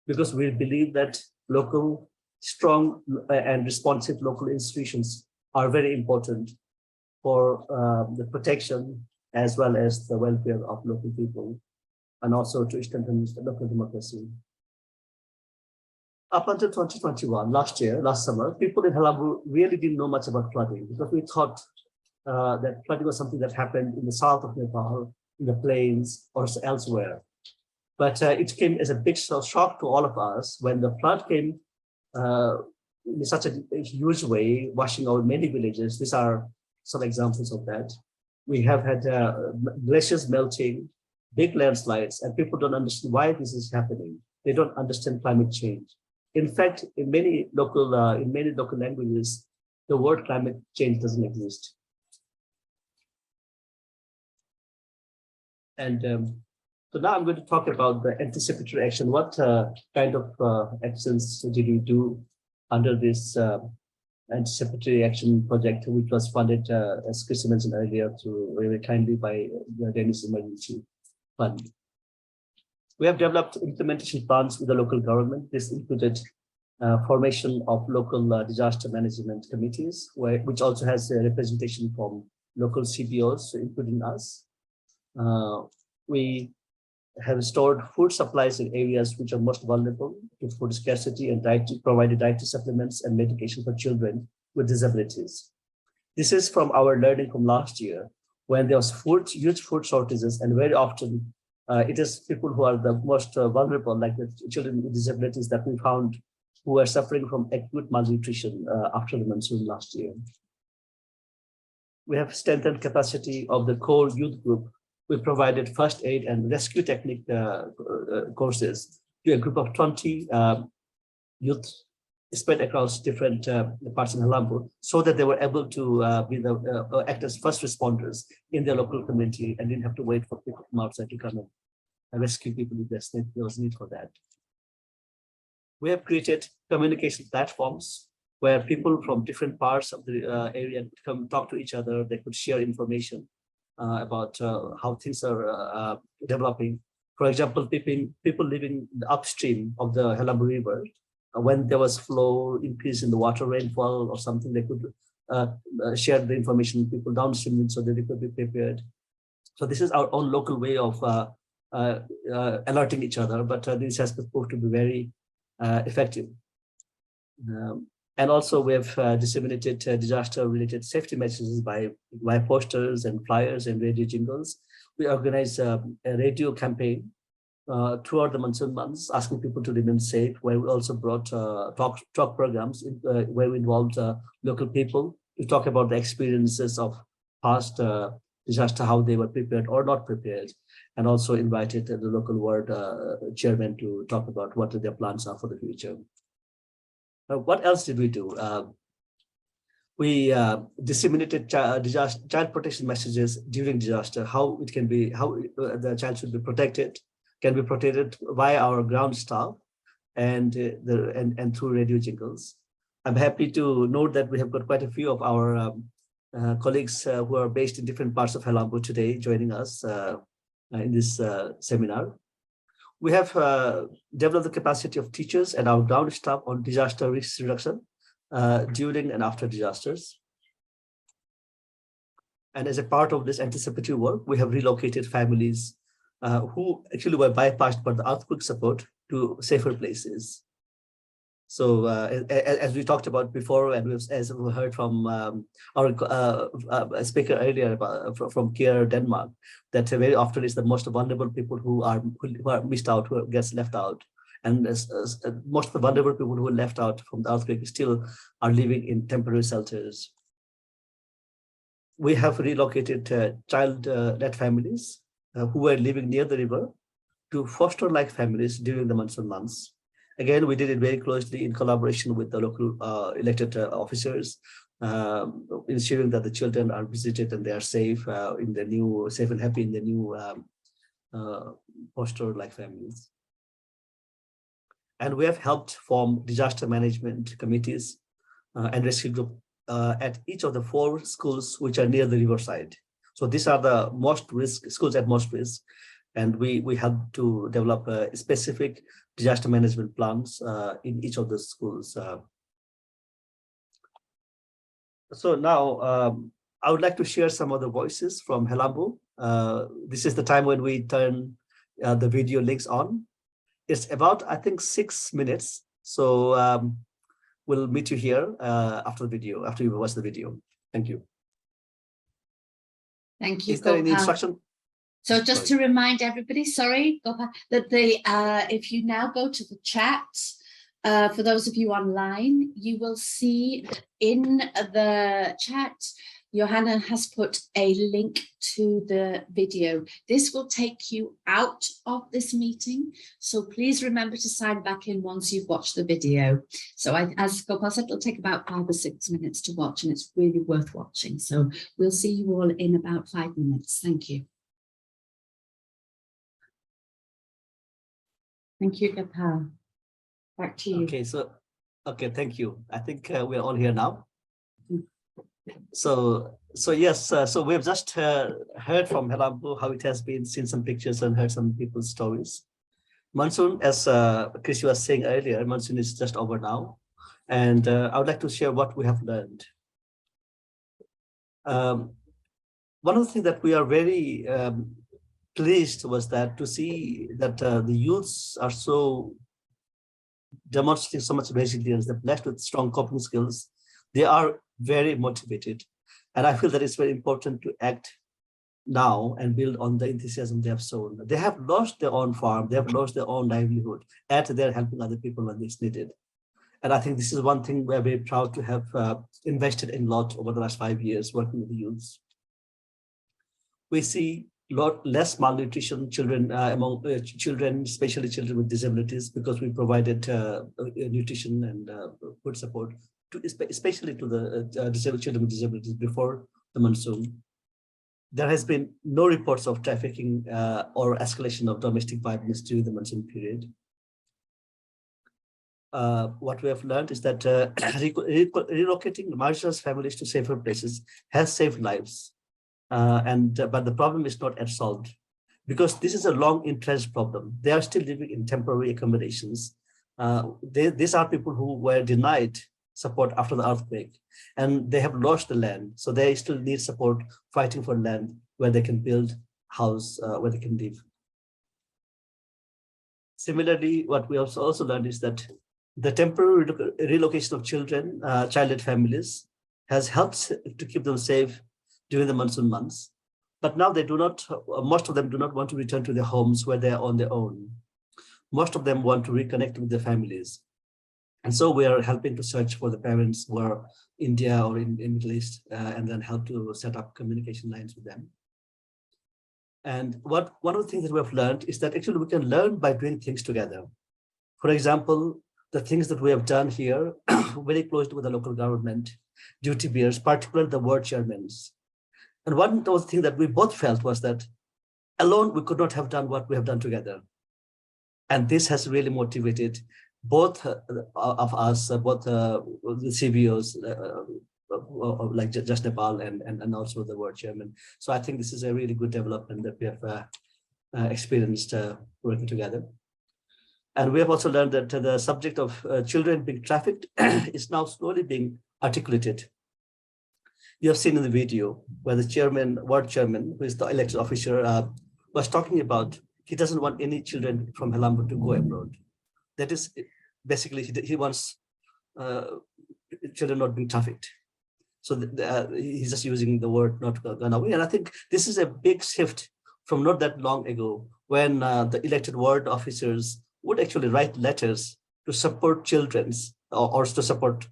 E: because we believe that local, strong and responsive local institutions are very important for the protection as well as the welfare of local people, and also to strengthen the local democracy. Up until 2021, last summer, people in Helambu really didn't know much about flooding, because we thought that flooding was something that happened in the south of Nepal, in the plains or elsewhere. But it came as a big shock to all of us when the flood came in such a huge way, washing out many villages. These are some examples of that. We have had glaciers melting, big landslides, and people don't understand why this is happening. They don't understand climate change. In fact, in many local languages, the word climate change doesn't exist. And so now I'm going to talk about the anticipatory action. What kind of actions did we do under this anticipatory action project, which was funded, as Chris mentioned earlier, very kindly by the Danish Emergency Fund? We have developed implementation plans with the local government. This included formation of local disaster management committees, which also has a representation from local CBOs, including us. We have stored food supplies in areas which are most vulnerable to food scarcity and provided dietary supplements and medication for children with disabilities. This is from our learning from last year, when there was huge food shortages, and very often it is people who are the most vulnerable, like the children with disabilities, that we found who were suffering from acute malnutrition after the monsoon last year. We have strengthened capacity of the core youth group. We provided first aid and rescue technique courses to a group of 20 youth spread across different parts in Helambu, so that they were able to act as first responders in their local community and didn't have to wait for people from outside to come and rescue people if there was need for that. We have created communication platforms where people from different parts of the area could come talk to each other. They could share information about how things are developing. For example, people living upstream of the Helambu River, when there was flow increase in the water rainfall or something, they could share the information with people downstream so that they could be prepared. So this is our own local way of alerting each other, but this has proved to be very effective. And also we have disseminated disaster-related safety messages by posters and flyers and radio jingles. We organize a radio campaign throughout the monsoon months, asking people to remain safe, where we also brought talk programs where we involved local people to talk about the experiences of past disaster, how they were prepared or not prepared, and also invited the local ward chairman to talk about what their plans are for the future. What else did we do? We disseminated child protection messages during disaster, how it can be, how the child should be protected, can be protected via our ground staff and through radio jingles. I'm happy to note that we have got quite a few of our colleagues who are based in different parts of Helambu today joining us in this seminar. We have developed the capacity of teachers and our ground staff on disaster risk reduction during and after disasters. And as a part of this anticipatory work, we have relocated families who actually were bypassed by the earthquake support to safer places. So as we talked about before, and as we heard from our speaker earlier from Care Denmark, that very often it's the most vulnerable people who are missed out, who gets left out. And most of the vulnerable people who were left out from the earthquake still are living in temporary shelters. We have relocated child-led families who were living near the river to foster-like families during the monsoon months. Again, we did it very closely in collaboration with the local elected officers, ensuring that the children are visited and they are safe in the new, safe and happy in the new foster-like families. And we have helped form disaster management committees and rescue group at each of the 4 schools which are near the riverside. So these are the most risk schools at most risk, and we have to develop specific disaster management plans in each of the schools. So now I would like to share some of the voices from Helambu. This is the time when we turn the video links on. It's about, I think, 6 minutes. So we'll meet you here after the video, after you watch the video. Thank you.
B: Thank you.
E: Is there any instruction?
B: So just to remind everybody, sorry, Gopal, that if you now go to the chat, for those of you online, you will see that in the chat, Johanna has put a link to the video. This will take you out of this meeting. So please remember to sign back in once you've watched the video. So as Gopal said, it'll take about 5 or 6 minutes to watch, and it's really worth watching. So we'll see you all in about 5 minutes. Thank you. Thank you, Gopal. Back to you.
E: Okay, thank you. I think we're all here now. So yes, so we've just heard from Helambu how it has been, seen some pictures and heard some people's stories. Monsoon, as Chris was saying earlier, monsoon is just over now. And I would like to share what we have learned. One of the things that we are very pleased was that to see that the youths are so demonstrating so much resilience, they're blessed with strong coping skills. They are very motivated. And I feel that it's very important to act now and build on the enthusiasm they have shown. They have lost their own farm, they have lost their own livelihood, and they're helping other people when it's needed. And I think this is one thing we're very proud to have invested in a lot over the last 5 years working with the youths. We see lot less malnutrition children among children, especially children with disabilities, because we provided nutrition and food support to especially to the disabled children with disabilities before the monsoon. There has been no reports of trafficking or escalation of domestic violence during the monsoon period. What we have learned is that relocating marginalized families to safer places has saved lives. But the problem is not yet solved, because this is a long entrenched problem. They are still living in temporary accommodations. These are people who were denied support after the earthquake, and they have lost the land. So they still need support fighting for land where they can build house, where they can live. Similarly, what we also learned is that the temporary relocation of children, childless families, has helped to keep them safe during the monsoon months. But now they do not, most of them do not want to return to their homes where they are on their own. Most of them want to reconnect with their families. And so we are helping to search for the parents who are in India or in Middle East, and then help to set up communication lines with them. And one of the things that we have learned is that actually we can learn by doing things together. For example, the things that we have done here, very close with the local government, duty bearers, particularly the ward chairmen. And one of the things that we both felt was that alone we could not have done what we have done together. And this has really motivated both of us, both the CBOs, like Just Nepal and also the ward chairman. So I think this is a really good development that we have experienced working together. And we have also learned that the subject of children being trafficked is now slowly being articulated. You have seen in the video where the chairman, ward chairman, who is the elected officer, was talking about he doesn't want any children from Helambu to go abroad. That is basically he wants children not being trafficked. So he's just using the word not gone away. And I think this is a big shift from not that long ago when the elected ward officers would actually write letters to support children or to support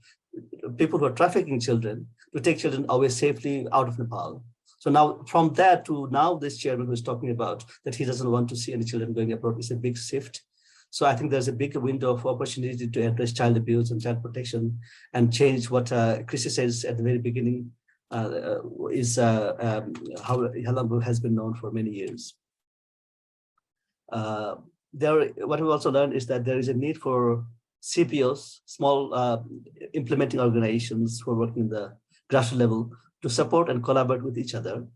E: people who are trafficking children, to take children away safely out of Nepal. So now from that to now this chairman who is talking about that he doesn't want to see any children going abroad is a big shift. So I think there's a big window of opportunity to address child abuse and child protection and change what Chrissy says at the very beginning is how Helambu has been known for many years. What we also learned is that there is a need for CPOs, small implementing organizations who are working in the grassroots level to support and collaborate with each other.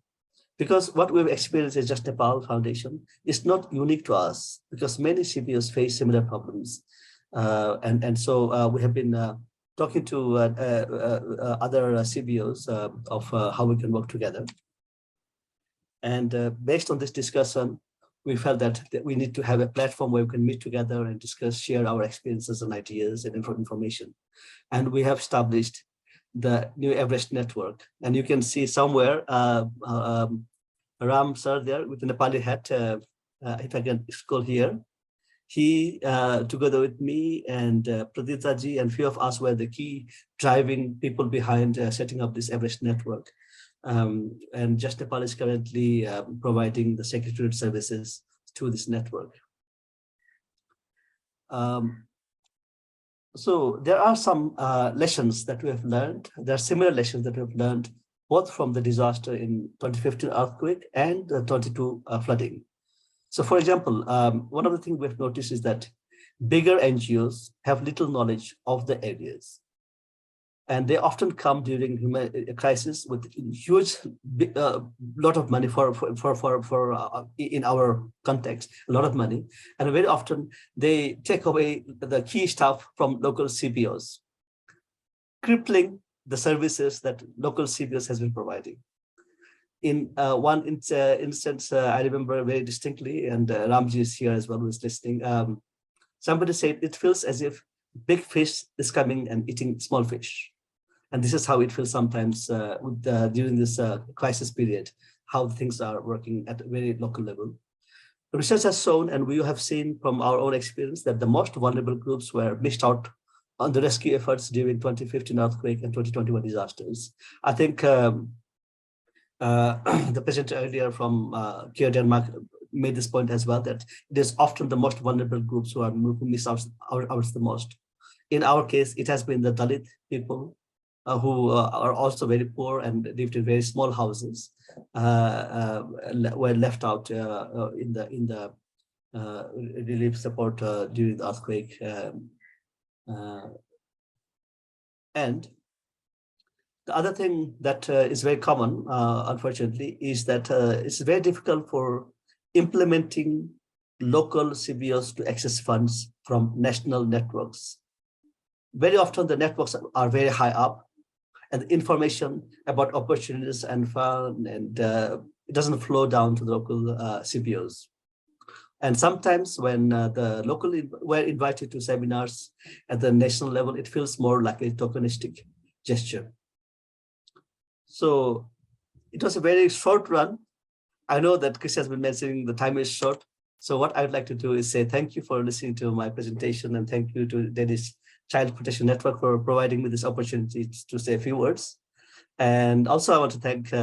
E: Because what we've experienced as Just Nepal Foundation is not unique to us, because many CPOs face similar problems. So we have been talking to other CBOs of how we can work together. And based on this discussion, we felt that we need to have a platform where we can meet together and discuss, share our experiences and ideas and information. And we have established the New Everest Network. And you can see somewhere Ram sir there with the Nepali hat, if I can scroll here. He, together with me and Pradita ji and few of us were the key driving people behind setting up this Everest Network. And Just Nepal is currently providing the secretariat services to this network. So there are some lessons that we have learned. There are similar lessons that we have learned both from the disaster in 2015 earthquake and the 22 flooding. So for example, one of the things we've noticed is that bigger NGOs have little knowledge of the areas. And they often come during human crisis with huge lot of money for in our context, a lot of money. And very often they take away the key stuff from local CBOs, crippling the services that local CBOs has been providing. In one instance, I remember very distinctly, and Ramji is here as well, who is listening. Somebody said it feels as if big fish is coming and eating small fish. And this is how it feels sometimes during this crisis period, how things are working at a very local level. The research has shown, and we have seen from our own experience, that the most vulnerable groups were missed out on the rescue efforts during 2015 earthquake and 2021 disasters. I think The president earlier from Care Denmark made this point as well, that it is often the most vulnerable groups who miss out the most. In our case, it has been the Dalit people who are also very poor and lived in very small houses, were left out in the relief support during the earthquake. And the other thing that is very common, unfortunately, is that it's very difficult for implementing local CBOs to access funds from national networks. Very often the networks are very high up, and the information about opportunities and fund it doesn't flow down to the local CBOs. And sometimes when the local were invited to seminars at the national level, it feels more like a tokenistic gesture. So it was a very short run. I know that Chris has been mentioning the time is short. So what I'd like to do is say thank you for listening to my presentation, and thank you to Danish Child Protection Network for providing me this opportunity to say a few words. And also I want to thank